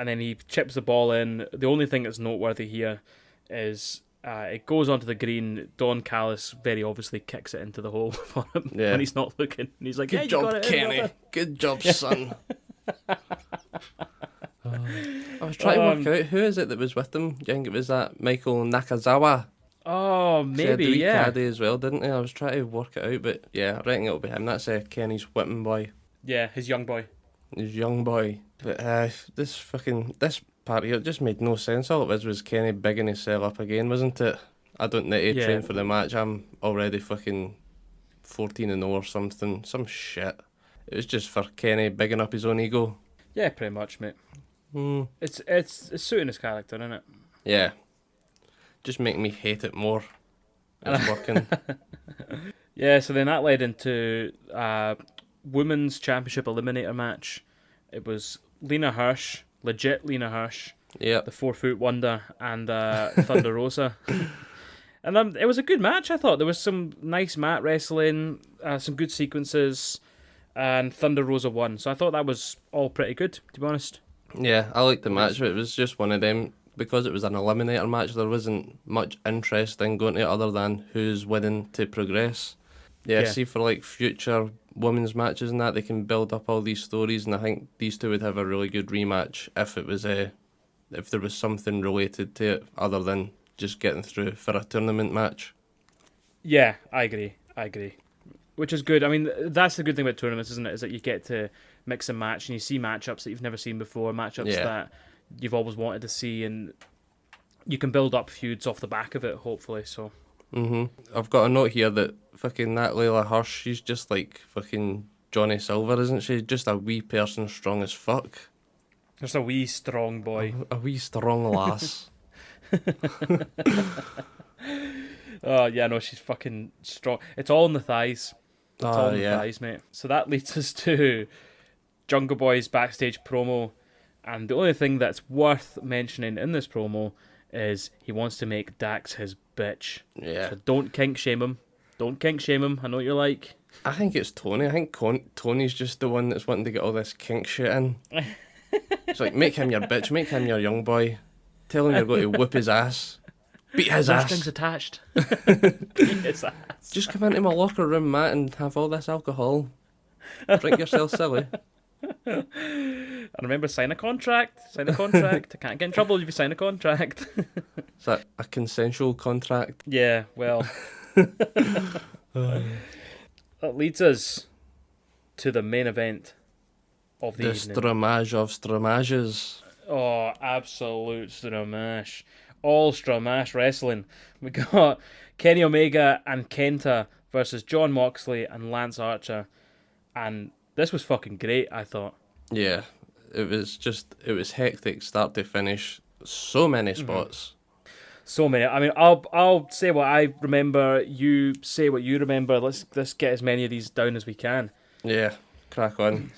then he chips the ball in. The only thing that's noteworthy here is it goes onto the green. Don Callis very obviously kicks it into the hole for him when he's not looking. And he's like, Good job, Kenny. Good job, son. I was trying to work out, who is it that was with him? I think it was that Michael Nakazawa. Oh, maybe, he had yeah. caddy as well, didn't he? I was trying to work it out, but yeah, I reckon it'll be him. That's Kenny's whipping boy. Yeah, his young boy. His young boy. But this part here, it just made no sense. All it was Kenny bigging himself up again, wasn't it? I don't need to train for the match. I'm already fucking 14-0 or something. Some shit. It was just for Kenny bigging up his own ego. Yeah, pretty much, mate. It's suiting his character, isn't it? Yeah. Just making me hate it more. It's working. Yeah, so then that led into Women's Championship Eliminator match. It was Lena Hirsch, legit Lena Hirsch, yeah, the 4-foot wonder, and Thunder Rosa. And it was a good match, I thought. There was some nice mat wrestling, some good sequences, and Thunder Rosa won. So I thought that was all pretty good, to be honest. Yeah, I liked the match, but it was just one of them. Because it was an eliminator match, there wasn't much interest in going to it other than who's winning to progress. Yeah, see, for like future women's matches and that, they can build up all these stories, and I think these two would have a really good rematch if it was if there was something related to it other than just getting through for a tournament match. Yeah, I agree. Which is good. I mean, that's the good thing about tournaments, isn't it? Is that you get to mix and match, and you see matchups that you've never seen before, matchups that you've always wanted to see, and you can build up feuds off the back of it, hopefully. So. I've got a note here that fucking that Layla Hirsch, she's just like fucking Johnny Silver, isn't she? Just a wee person, strong as fuck. Just a wee strong boy. A wee strong lass. Oh, yeah, no, she's fucking strong. It's all in the thighs. It's all in the thighs, mate. So that leads us to Jungle Boy's backstage promo. And the only thing that's worth mentioning in this promo is he wants to make Dax his bitch. Yeah. So don't kink shame him. Don't kink shame him. I know what you're like. I think it's Tony. I think Tony's just the one that's wanting to get all this kink shit in. It's like, make him your bitch, make him your young boy. Tell him you're going to whip his ass. Beat his ass. Strings attached. Beat his ass. Just come into my locker room, Matt, and have all this alcohol. Drink yourself silly. And remember, sign a contract. Sign a contract. I can't get in trouble if you sign a contract. Is that a consensual contract? Yeah, well. That leads us to the main event of the evening. Stromage of stromages. Oh, absolute stramash. All stramash wrestling. We got Kenny Omega and Kenta versus Jon Moxley and Lance Archer. And this was fucking great, I thought. Yeah, it was hectic start to finish. So many spots. So many. I mean, I'll say what I remember. You say what you remember. Let's get as many of these down as we can. Yeah, crack on.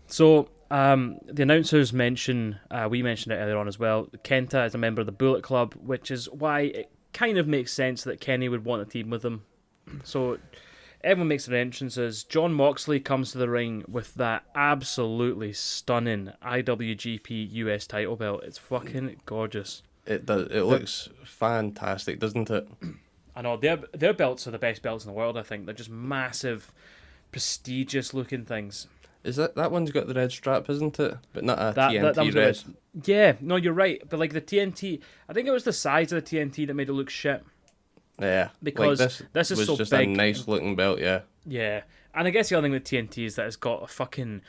So the announcers mention, we mentioned it earlier on as well, Kenta is a member of the Bullet Club, which is why it kind of makes sense that Kenny would want a team with him. So everyone makes their entrances. Jon Moxley comes to the ring with that absolutely stunning IWGP US title belt. It's fucking gorgeous. It does. It looks fantastic, doesn't it? I know, their belts are the best belts in the world, I think. They're just massive, prestigious looking things. Is that one's got the red strap, isn't it? But not a that TNT was red. Yeah, no, you're right. But like the TNT, I think it was the size of the TNT that made it look shit. Yeah, Because like this is was so just big. a nice looking belt. Yeah, Yeah, and I guess the other thing with TNT is that it's got a fucking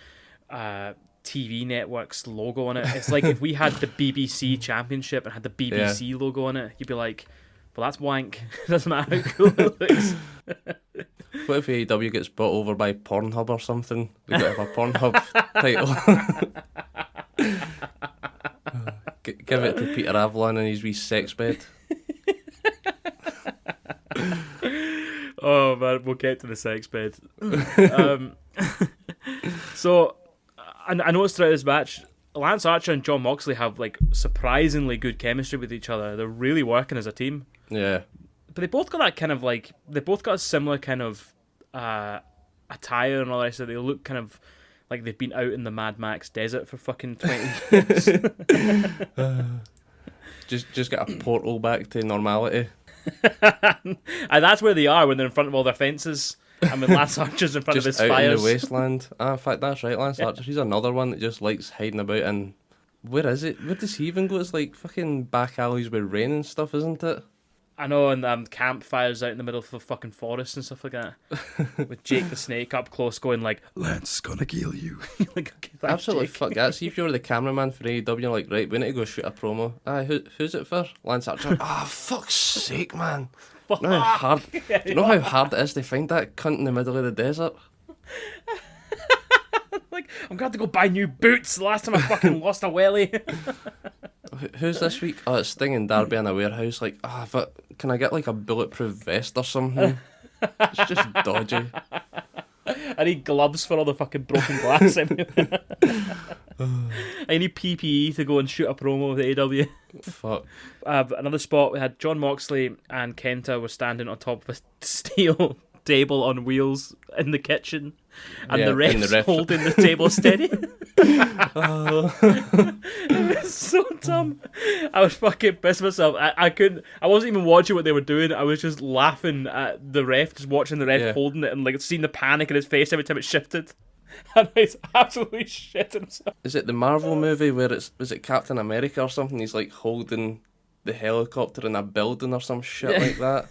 TV network's logo on it. It's like if we had the BBC Championship and had the BBC logo on it, you'd be like, well, that's wank. Doesn't matter how cool it looks. What if AEW gets bought over by Pornhub or something? We got to have a Pornhub title. Give it to Peter Avalon and his wee sex bed. Oh man, we'll get to the sex bed. So, I noticed throughout this match, Lance Archer and Jon Moxley have like surprisingly good chemistry with each other. They're really working as a team. Yeah. But they both got that kind of like, they both got a similar kind of attire and all that. So they look kind of like they've been out in the Mad Max desert for fucking 20 years. Just get a portal back to normality. And that's where they are when they're in front of all their fences. And when Lance Archer's in front Just of his out fires. in the wasteland. In fact, that's right, Lance Archer. He's another one that just likes hiding about in... Where is it? Where does he even go? It's like fucking back alleys with rain and stuff, isn't it? I know, and campfires out in the middle of the fucking forest and stuff like that. With Jake the Snake up close going like, Lance is gonna kill you. Like, okay, thanks, Absolutely Jake. fuck that. See if you were the cameraman for AEW, you're like, right, we need to go shoot a promo. Who's it for? Lance Archer. Fuck's sake, man. Fuck. Do you know how hard it is to find that cunt in the middle of the desert? Like, I'm going to go buy new boots. The last time I fucking lost a welly. Who's this week? Oh, it's Sting and Darby in a warehouse. Like, but can I get like a bulletproof vest or something? It's just dodgy. I need gloves for all the fucking broken glass everywhere. I need PPE to go and shoot a promo with AEW. Fuck. Another spot, we had Jon Moxley and Kenta were standing on top of a steel table on wheels in the kitchen, and the ref's holding the table steady. It was so dumb. I was fucking pissed myself. I wasn't even watching what they were doing. I was just laughing at the ref, just watching the ref holding it and like seeing the panic in his face every time it shifted. And he's absolutely shitting himself. Is it the Marvel movie where is it Captain America or something? He's like holding the helicopter in a building or some shit like that.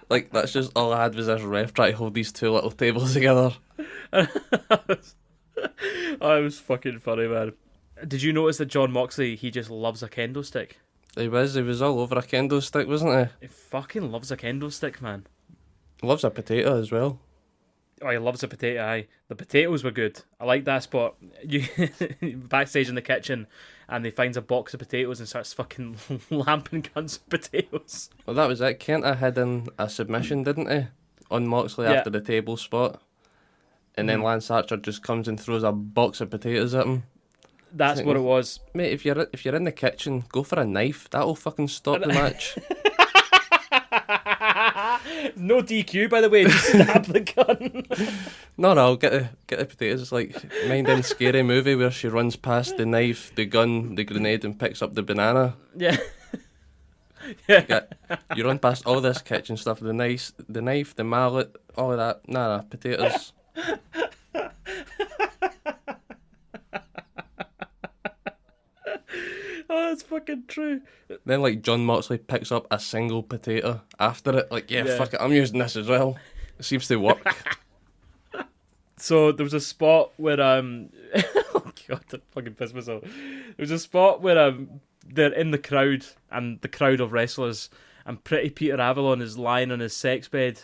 Like, that's just all I had was this ref trying to hold these two little tables together. Oh, it was fucking funny, man. Did you notice that John Moxley, he just loves a kendo stick? He was all over a kendo stick, wasn't He fucking loves a kendo stick, man. he? Loves a potato as well. Oh, he loves a potato, aye. The potatoes were good. I like that spot. You backstage in the kitchen, and he finds a box of potatoes and starts fucking lamping guns of potatoes. Well, that was it. Kenta had in a submission, didn't he? On Moxley Yeah. after the table spot. And then Lance Archer just comes and throws a box of potatoes at him. That's what it was. Mate, if you're in the kitchen, go for a knife. That'll fucking stop the match. No DQ, by the way. Just stab the gun. No, get the potatoes. It's like Mind in Scary Movie where she runs past the knife, the gun, the grenade, and picks up the banana. Yeah. Yeah. You run past all this kitchen stuff, the knife, the mallet, all of that. Nah, potatoes. Oh, that's fucking true. Then like John Moxley picks up a single potato after it. Like, yeah, Yeah. fuck it, I'm using this as well. It seems to work. So there was a spot where oh god, that fucking pissed myself. There was a spot where they're in the crowd and the crowd of wrestlers, and Pretty Peter Avalon is lying on his sex bed,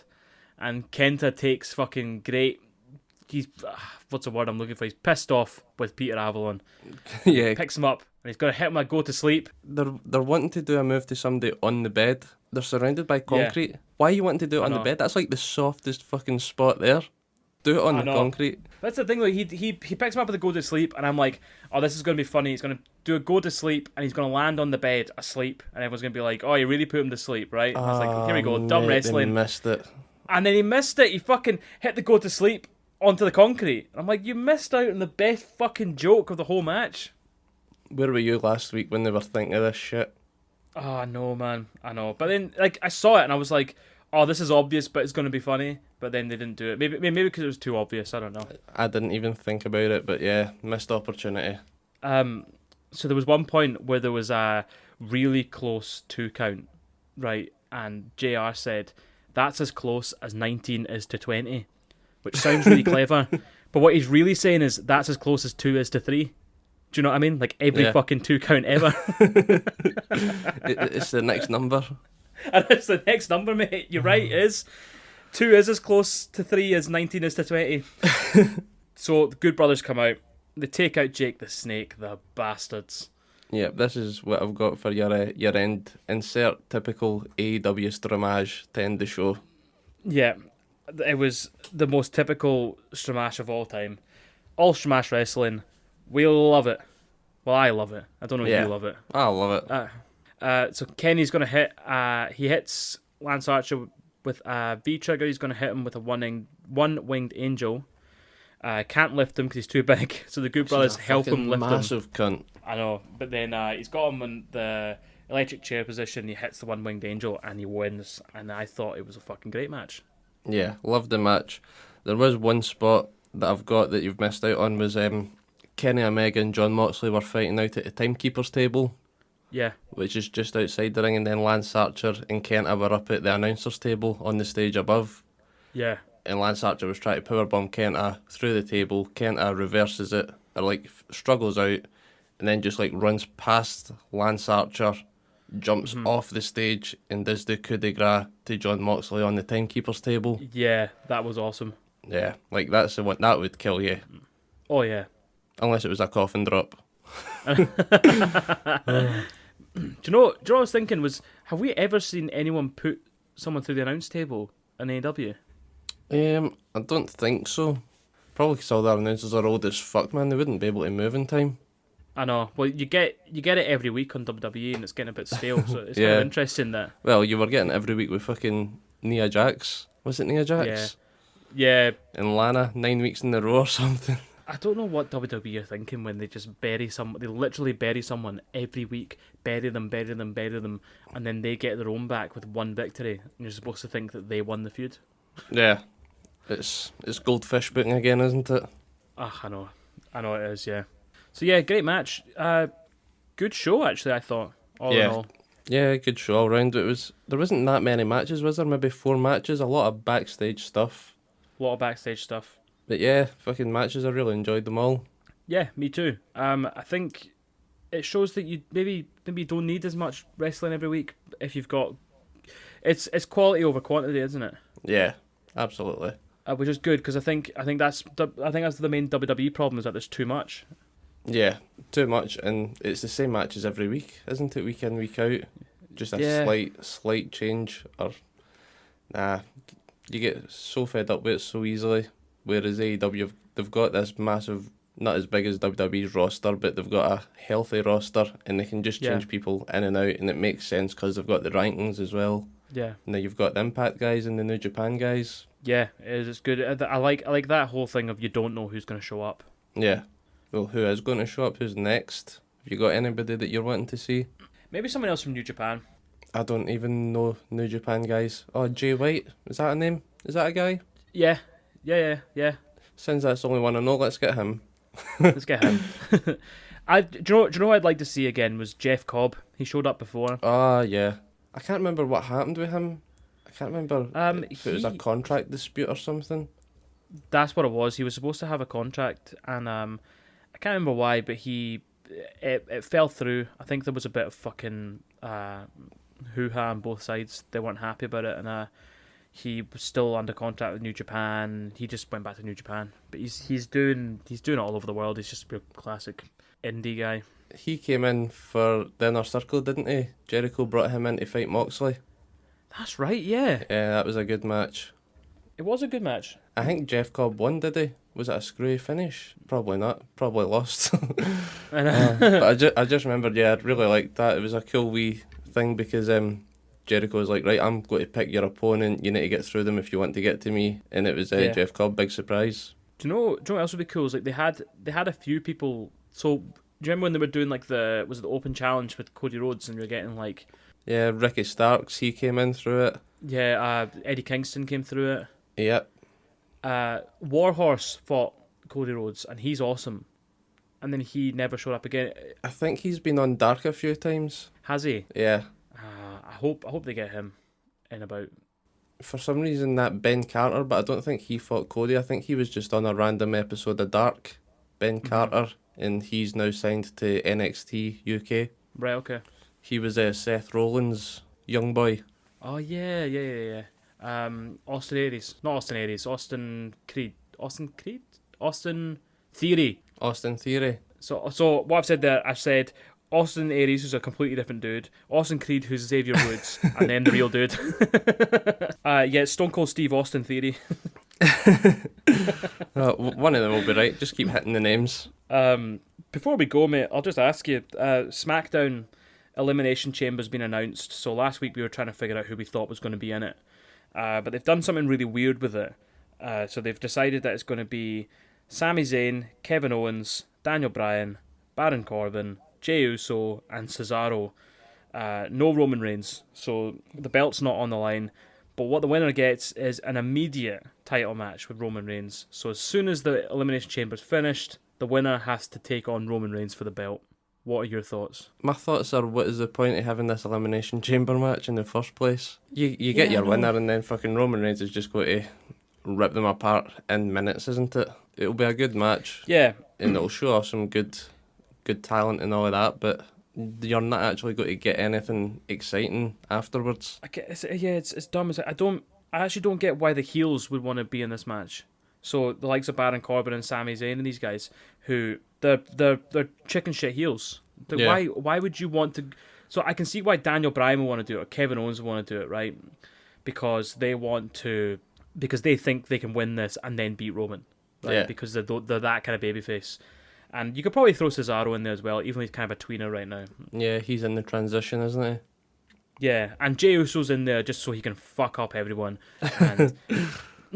and Kenta takes fucking great. He's what's the word I'm looking for? He's pissed off with Peter Avalon. Yeah, Picks him up and he's gonna hit him a go to sleep. they're wanting to do a move to somebody on the bed. They're surrounded by concrete. Why are you wanting to do it I on the know. bed? That's like the softest fucking spot there. Do it on I the know. concrete. That's the thing, like he picks him up with a go to sleep, and I'm like, oh, this is gonna be funny. He's gonna do a go to sleep, and he's gonna land on the bed asleep, and everyone's gonna be like, oh, you really put him to sleep, right? And I was like, here we go, dumb Mate, they wrestling. missed it. And then he missed it. He fucking hit the go to sleep onto the concrete. And I'm like, you missed out on the best fucking joke of the whole match. Where were you last week when they were thinking of this shit? Oh, I know, man. I know. But then, like, I saw it and I was like, oh, this is obvious, but it's going to be funny. But then they didn't do it. Maybe because it was too obvious. I don't know. I didn't even think about it, but yeah, missed opportunity. So there was one point where there was a really close 2 count, right? And JR said, that's as close as 19 is to 20, which sounds really clever. But what he's really saying is that's as close as 2 is to 3. Do you know what I mean? Like every fucking 2 count ever. It's the next number. And it's the next number, mate. You're right, it is. 2 is as close to 3 as 19 is to 20. So the Good Brothers come out. They take out Jake the Snake, the bastards. Yeah, this is what I've got for your end. Insert typical AEW stromage to end the show. Yeah, it was the most typical Stramash of all time. All Stramash wrestling. We love it. Well, I love it. I don't know if you love it. I love it. So Kenny's going to hit... he hits Lance Archer with a V-trigger. He's going to hit him with a one-winged angel. Can't lift him because he's too big. So the Good Brothers help him lift him. Massive cunt. I know. But then he's got him in the electric chair position. He hits the one-winged angel and he wins. And I thought it was a fucking great match. Yeah, loved the match. There was one spot that I've got that you've missed out on was Kenny Omega and John Moxley were fighting out at the timekeeper's table, Yeah. which is just outside the ring, and then Lance Archer and Kenta were up at the announcer's table on the stage above. Yeah. And Lance Archer was trying to powerbomb Kenta through the table. Kenta reverses it, or like struggles out, and then just like runs past Lance Archer, jumps off the stage, and does the coup de grace to John Moxley on the timekeeper's table. Yeah, that was awesome. Yeah, like that's the one that would kill you, Oh, yeah. unless it was a coffin drop. Do you know what I was thinking was, have we ever seen anyone put someone through the announce table in AEW? I don't think so. Probably because all the announcers are old as fuck, man. They wouldn't be able to move in time. I know. Well, you get it every week on WWE, and it's getting a bit stale. So it's kind Yeah. of interesting that. Well, you were getting it every week with fucking Nia Jax. Was it Nia Jax? Yeah, And Lana, 9 weeks in a row or something. I don't know what WWE are thinking when they just bury someone. They literally bury someone every week, bury them, and then they get their own back with one victory. And you're supposed to think that they won the feud. Yeah. It's goldfish booking again, isn't it? I know it is. Yeah. So yeah, great match. Good show actually. I thought all in all. Yeah, good show all round. There wasn't that many matches, was there? Maybe 4 matches. A lot of backstage stuff. A lot of backstage stuff. But yeah, fucking matches. I really enjoyed them all. Yeah, me too. I think it shows that you maybe don't need as much wrestling every week if you've got. It's quality over quantity, isn't it? Yeah, absolutely. Which is good because I think that's the main WWE problem is that there's too much. Yeah, too much, and it's the same matches every week, isn't it? Week in, week out. Just a slight change, or you get so fed up with it so easily. Whereas AEW, they've got this massive, not as big as WWE's roster, but they've got a healthy roster, and they can just change people in and out, and it makes sense because they've got the rankings as well. Yeah. And then you've got the Impact guys and the New Japan guys. Yeah, it is. It's good. I like that whole thing of you don't know who's going to show up. Yeah. Well, who is going to show up? Who's next? Have you got anybody that you're wanting to see? Maybe someone else from New Japan. I don't even know New Japan guys. Oh, Jay White. Is that a name? Is that a guy? Yeah. Since that's the only one I know, let's get him. Let's get him. Do you know who I'd like to see again was Jeff Cobb. He showed up before. Yeah. I can't remember what happened with him. I can't remember if it was a contract dispute or something. That's what it was. He was supposed to have a contract, and I can't remember why, but it fell through. I think there was a bit of fucking hoo-ha on both sides. They weren't happy about it, and he was still under contract with New Japan. He just went back to New Japan, but he's doing it all over the world. He's just a classic indie guy. He came in for the Inner Circle, didn't he? Jericho brought him in to fight Moxley. That's right, yeah. Yeah, that was a good match. It was a good match. I think Jeff Cobb won, did he? Was it a screwy finish? Probably not. Probably lost. But I just remembered, I really liked that. It was a cool wee thing because Jericho was like, right, I'm going to pick your opponent. You need to get through them if you want to get to me. And it was Jeff Cobb, big surprise. Do you know what else would be cool? Is like they had a few people. So do you remember when they were doing like the open challenge with Cody Rhodes and you're getting like. Yeah, Ricky Starks, he came in through it. Yeah, Eddie Kingston came through it. Yep. Warhorse fought Cody Rhodes, and he's awesome. And then he never showed up again. I think he's been on Dark a few times. Has he? Yeah. I hope they get him in about. For some reason, that Ben Carter, but I don't think he fought Cody. I think he was just on a random episode of Dark, Ben Carter, and he's now signed to NXT UK. Right, okay. He was Seth Rollins' young boy. Oh, yeah. Austin Aries. Not Austin Aries. Austin Creed. Austin Theory. Austin Theory. So what I've said there, I've said Austin Aries, who's a completely different dude. Austin Creed, who's Xavier Woods. And then the real dude. It's Stone Cold Steve Austin Theory. One of them will be right. Just keep hitting the names. Before we go, mate, I'll just ask you, Smackdown Elimination Chamber's been announced. So last week we were trying to figure out who we thought was going to be in it. But they've done something really weird with it. So they've decided that it's going to be Sami Zayn, Kevin Owens, Daniel Bryan, Baron Corbin, Jey Uso, and Cesaro. No Roman Reigns. So the belt's not on the line. But what the winner gets is an immediate title match with Roman Reigns. So as soon as the Elimination Chamber's finished, the winner has to take on Roman Reigns for the belt. What are your thoughts? My thoughts are, what is the point of having this Elimination Chamber match in the first place? You get your winner and then fucking Roman Reigns is just going to rip them apart in minutes, isn't it? It'll be a good match. Yeah. And it'll show off some good talent and all of that, but you're not actually going to get anything exciting afterwards. It's dumb. I actually don't get why the heels would want to be in this match. So the likes of Baron Corbin and Sami Zayn and these guys, who they're chicken shit heels. Why would you want to? So I can see why Daniel Bryan would want to do it, or Kevin Owens would want to do it, right? Because they think they can win this and then beat Roman, right? Yeah. Because they're that kind of babyface. And you could probably throw Cesaro in there as well, even though he's kind of a tweener right now. Yeah, he's in the transition, isn't he? Yeah, and Jey Uso's in there just so he can fuck up everyone. And do you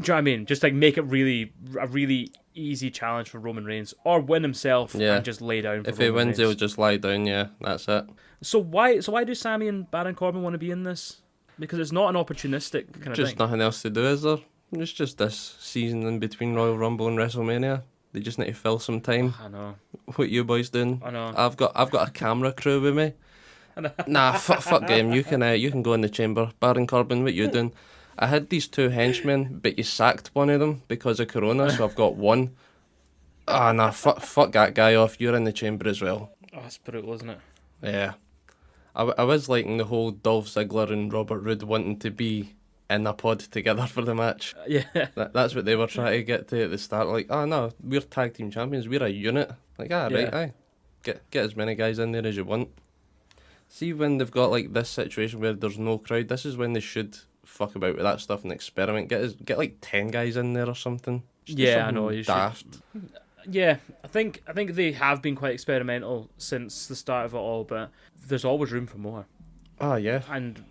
know what I mean? Just like make it a really easy challenge for Roman Reigns, or win himself and just lay down for If Roman he wins, Reigns. he'll just lie down, yeah, that's it. So why do Sami and Baron Corbin want to be in this? Because it's not an opportunistic kind of Just thing. nothing else to do, is there? It's just this season in between Royal Rumble and WrestleMania. They just need to fill some time. I know. What you boys doing? I know. I've got a camera crew with me. Nah, fuck game. You can go in the chamber. Baron Corbin, what you doing? I had these two henchmen, but you sacked one of them because of Corona, so I've got one. Ah, nah, fuck that guy off. You're in the chamber as well. Oh, that's brutal, isn't it? Yeah. I was liking the whole Dolph Ziggler and Robert Roode wanting to be in a pod together for the match. Yeah. That's what they were trying to get to at the start. Like, oh no, we're tag team champions. We're a unit. Like, right, Yeah. aye. Get as many guys in there as you want. See, when they've got like this situation where there's no crowd, this is when they should fuck about with that stuff and experiment. Get like 10 guys in there or something. Just do Yeah, I something know, you should. daft. Yeah, I think they have been quite experimental since the start of it all, but there's always room for more. Oh yeah. And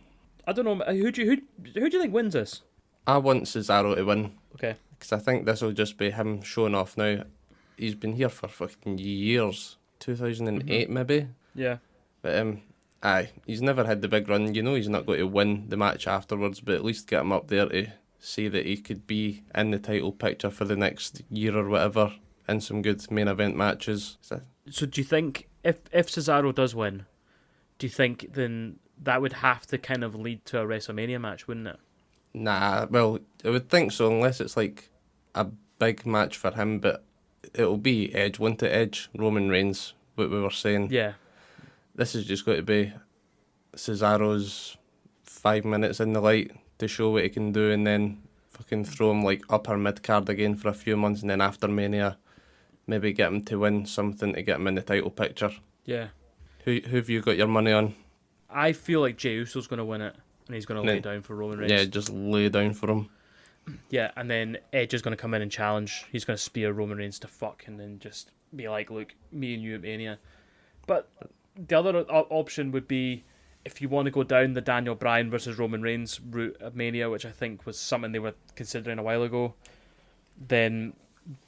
I don't know, who do you think wins this? I want Cesaro to win. Okay. Because I think this will just be him showing off now. He's been here for fucking years. 2008 maybe. Yeah. But aye, he's never had the big run. You know he's not going to win the match afterwards, but at least get him up there to see that he could be in the title picture for the next year or whatever in some good main event matches. So do you think if Cesaro does win, do you think then that would have to kind of lead to a WrestleMania match, wouldn't it? Nah, well, I would think so, unless it's like a big match for him, but it'll be Edge, won't it? Edge, Roman Reigns, what we were saying. Yeah. This is just going to be Cesaro's 5 minutes in the light to show what he can do, and then fucking throw him like upper mid card again for a few months, and then after Mania, maybe get him to win something to get him in the title picture. Yeah. Who've you got your money on? I feel like Jey Uso's going to win it, and he's going to lay down for Roman Reigns. Yeah, just lay down for him. Yeah, and then Edge is going to come in and challenge. He's going to spear Roman Reigns to fuck, and then just be like, look, me and you at Mania. But the other option would be, if you want to go down the Daniel Bryan versus Roman Reigns route of Mania, which I think was something they were considering a while ago, then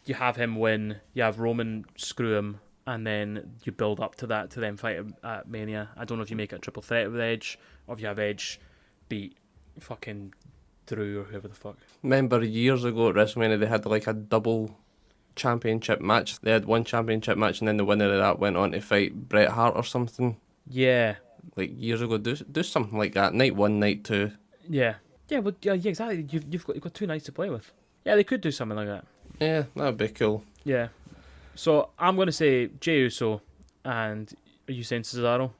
you have him win, you have Roman screw him, and then you build up to that to then fight him at Mania. I don't know if you make it a triple threat with Edge, or if you have Edge beat fucking Drew or whoever the fuck. Remember years ago at WrestleMania they had like a double championship match. They had one championship match and then the winner of that went on to fight Bret Hart or something. Yeah. Like years ago, do something like that. Night 1, night 2. Yeah. Yeah, well, yeah, exactly. You've got 2 nights to play with. Yeah, they could do something like that. Yeah, that'd be cool. Yeah. So I'm going to say Jey Uso, and are you saying Cesaro?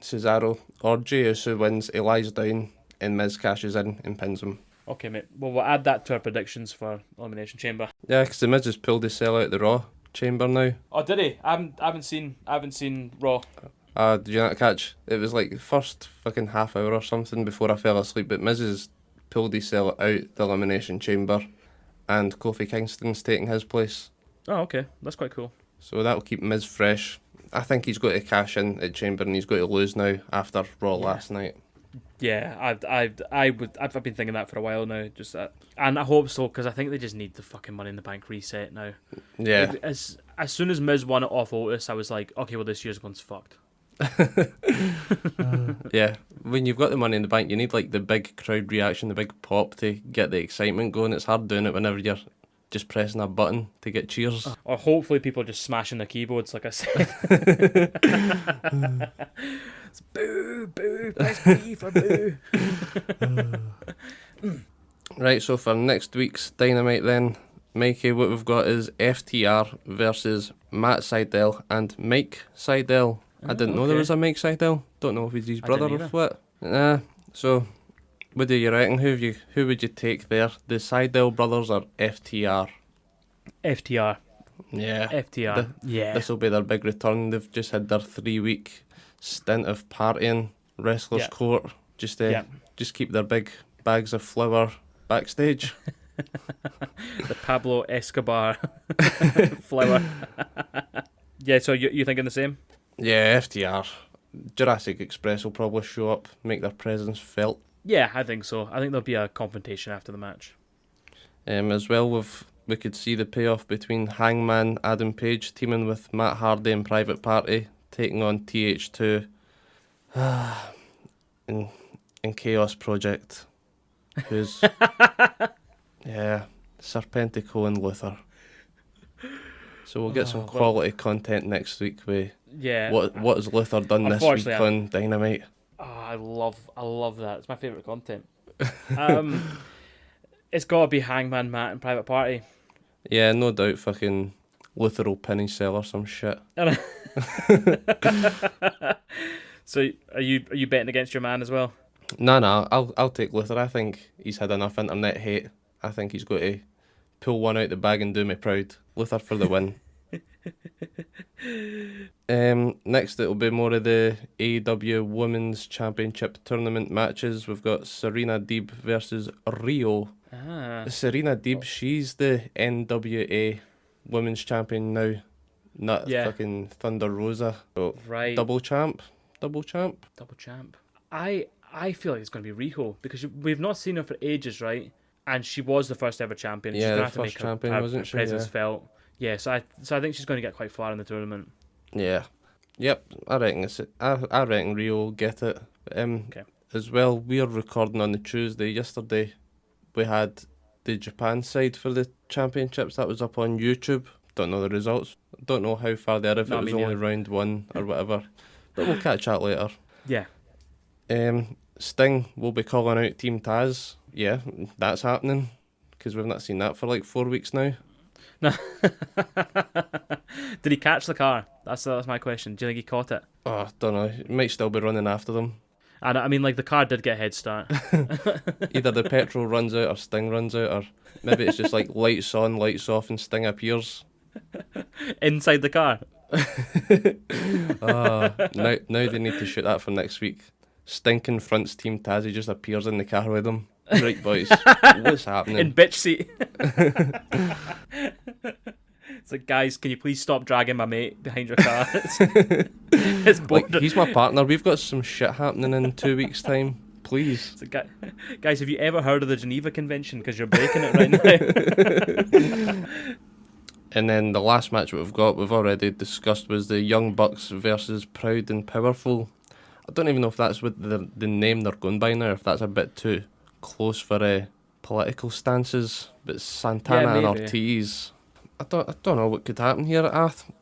Cesaro or Jey Uso wins, he lies down and Miz cashes in and pins him. Okay, mate. Well, we'll add that to our predictions for Elimination Chamber. Yeah, because the Miz has pulled his cell out the Raw chamber now. Oh, did he? I haven't seen Raw. Did you not catch? It was like the first fucking half hour or something before I fell asleep, but Miz has pulled his cell out the Elimination Chamber and Kofi Kingston's taking his place. Oh, okay. That's quite cool. So that'll keep Miz fresh. I think he's got to cash in at Chamber and he's got to lose now after Raw last night. Yeah, I've been thinking that for a while now. Just that, and I hope so because I think they just need the fucking Money in the Bank reset now. Yeah. As soon as Miz won it off Otis, I was like, okay, well this year's one's fucked. Yeah, when you've got the Money in the Bank, you need like the big crowd reaction, the big pop to get the excitement going. It's hard doing it whenever you're just pressing a button to get cheers. Or hopefully people are just smashing their keyboards, like I said. It's boo, boo, press B for boo. Right, so for next week's Dynamite then, Mikey, what we've got is FTR versus Matt Sydal and Mike Sydal. I didn't know there was a Mike Sydal. Don't know if he's his brother or what. So what do you reckon? Who would you take there? The Sydal brothers or FTR? FTR. Yeah. FTR. Yeah. This will be their big return. They've just had their 3-week stint of partying, Wrestlers Court. Just keep their big bags of flour backstage. The Pablo Escobar flower. Yeah, so you thinking the same? Yeah, FTR. Jurassic Express will probably show up, make their presence felt. Yeah, I think so. I think there'll be a confrontation after the match. As well, we could see the payoff between Hangman Adam Page teaming with Matt Hardy and Private Party, taking on TH2 and Chaos Project, who's Serpentico and Luther. So we'll get some quality content next week with what has Luther done this week on Dynamite. Oh, I love that. It's my favourite content. It's got to be Hangman Matt and Private Party. Yeah, no doubt. Fucking Luther will pin his cell or some shit. So are you betting against your man as well? No, I'll take Luther. I think he's had enough internet hate. I think he's got to pull one out the bag and do me proud. Luther for the win. Next it'll be more of the AEW Women's Championship Tournament matches. We've got Serena Deeb versus Rio. Serena Deeb, she's the NWA Women's Champion now, not fucking Thunder Rosa. So, right. Double champ. I feel like it's going to be Riho because we've not seen her for ages, right? And she was the first ever champion. Yeah, the she's going to first have to make champion, wasn't she? presence felt. Yeah, so I think she's going to get quite far in the tournament. Yeah. Yep, I reckon I reckon Rio will get it. Okay. As well, we are recording on the Tuesday. Yesterday, we had the Japan side for the championships. That was up on YouTube. Don't know the results. Don't know how far they are, if it was only round 1 or whatever. But we'll catch that later. Yeah. Sting will be calling out Team Taz. Yeah, that's happening. Because we've not seen that for like 4 weeks now. No. Did he catch the car? That's my question. Do you think he caught it? Oh, don't know. He might still be running after them. And I mean, like, the car did get a head start. Either the petrol runs out or Sting runs out, or maybe it's just like lights on, lights off, and Sting appears. Inside the car. Now they need to shoot that for next week. Sting confronts Team Taz, he just appears in the car with them. Right, boys, what's happening? In bitch seat. It's like, guys, can you please stop dragging my mate behind your car? It's like, he's my partner. We've got some shit happening in 2 weeks' time. Please. It's like, guys, have you ever heard of the Geneva Convention? Because you're breaking it right now. And then the last match we've already discussed, was the Young Bucks versus Proud and Powerful. I don't even know if that's what the name they're going by now, if that's a bit too close for political stances. But Santana and Ortiz, I don't know what could happen here.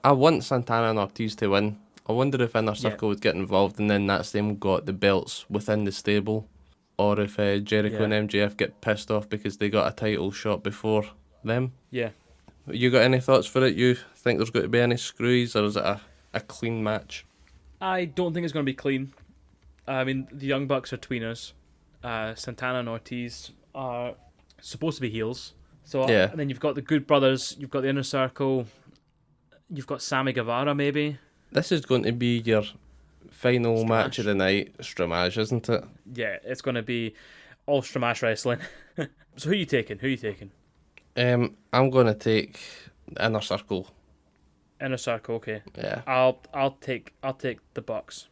I want Santana and Ortiz to win. I wonder if Inner Circle would get involved, and then that's them got the belts within the stable, or if Jericho and MJF get pissed off because they got a title shot before them. Yeah. You got any thoughts for it? You think there's going to be any screws, or is it a clean match? I don't think it's going to be clean. I mean, the Young Bucks are tweeners. Santana and Ortiz are supposed to be heels. So and then you've got the Good Brothers, you've got the Inner Circle, you've got Sammy Guevara maybe. This is going to be your final match of the night, stromage, isn't it? Yeah, it's going to be all stromage wrestling. So who are you taking? I'm going to take Inner Circle. Inner Circle, okay. Yeah. I'll take the Bucks.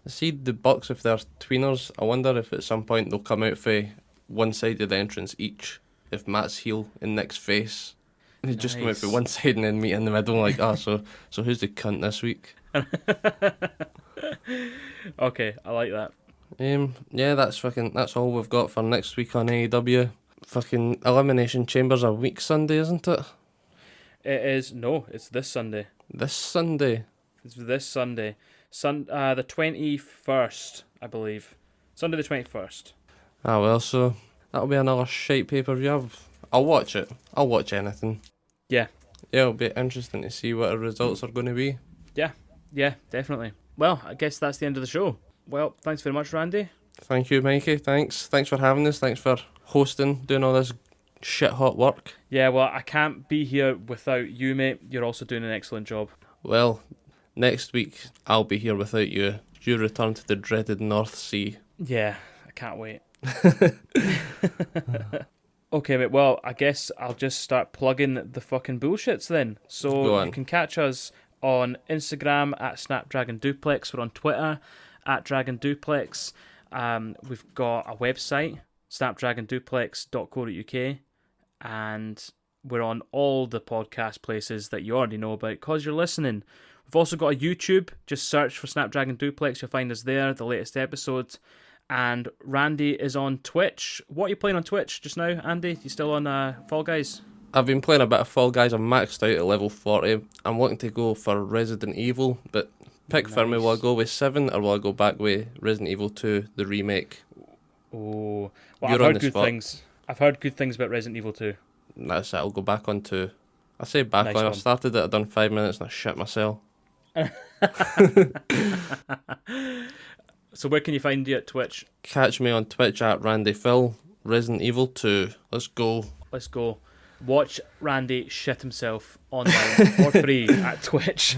See, the Bucks, if they're tweeners, I wonder if at some point they'll come out for one side of the entrance each. If Matt's heel and Nick's face, they just come out for one side and then meet in the middle. Like, so who's the cunt this week? Okay, I like that. Yeah, that's all we've got for next week on AEW. Fucking Elimination Chamber's a week Sunday, isn't it? It is. No, it's this Sunday. This Sunday? It's this Sunday. The 21st, I believe. Sunday the 21st. Ah, well, so that'll be another shite pay-per-view. I'll watch it. I'll watch anything. Yeah. Yeah, it'll be interesting to see what the results are going to be. Yeah, definitely. Well, I guess that's the end of the show. Well, thanks very much, Randy. Thank you, Mikey. Thanks for having us. Thanks for hosting, doing all this shit hot work. Yeah, well, I can't be here without you, mate. You're also doing an excellent job. Well, next week I'll be here without you. You return to the dreaded North Sea. Yeah, I can't wait. Okay, mate, well, I guess I'll just start plugging the fucking bullshits then. So you can catch us on Instagram at Snap Dragon Duplex. We're on Twitter at Dragon Duplex. We've got a website, snapdragonduplex.co.uk, and we're on all the podcast places that you already know about because you're listening. We've also got a YouTube. Just search for Snapdragon Duplex. You'll find us there, the latest episodes. And Randy is on Twitch. What are you playing on Twitch just now, Andy? You still on Fall Guys? I've been playing a bit of Fall Guys. I'm maxed out at level 40. I'm looking to go for Resident Evil, but pick for me. Will I go with 7 or will I go back with Resident Evil 2, the remake? Oh, well, I've heard good things. I've heard good things about Resident Evil 2. That's it. I'll go back on 2. I say back Nice on. I one. started it, I done 5 minutes and I shit myself. So where can you find you at Twitch? Catch me on Twitch at Randy Phil. Resident Evil 2. Let's go. Let's go. Watch Randy shit himself online for free at Twitch.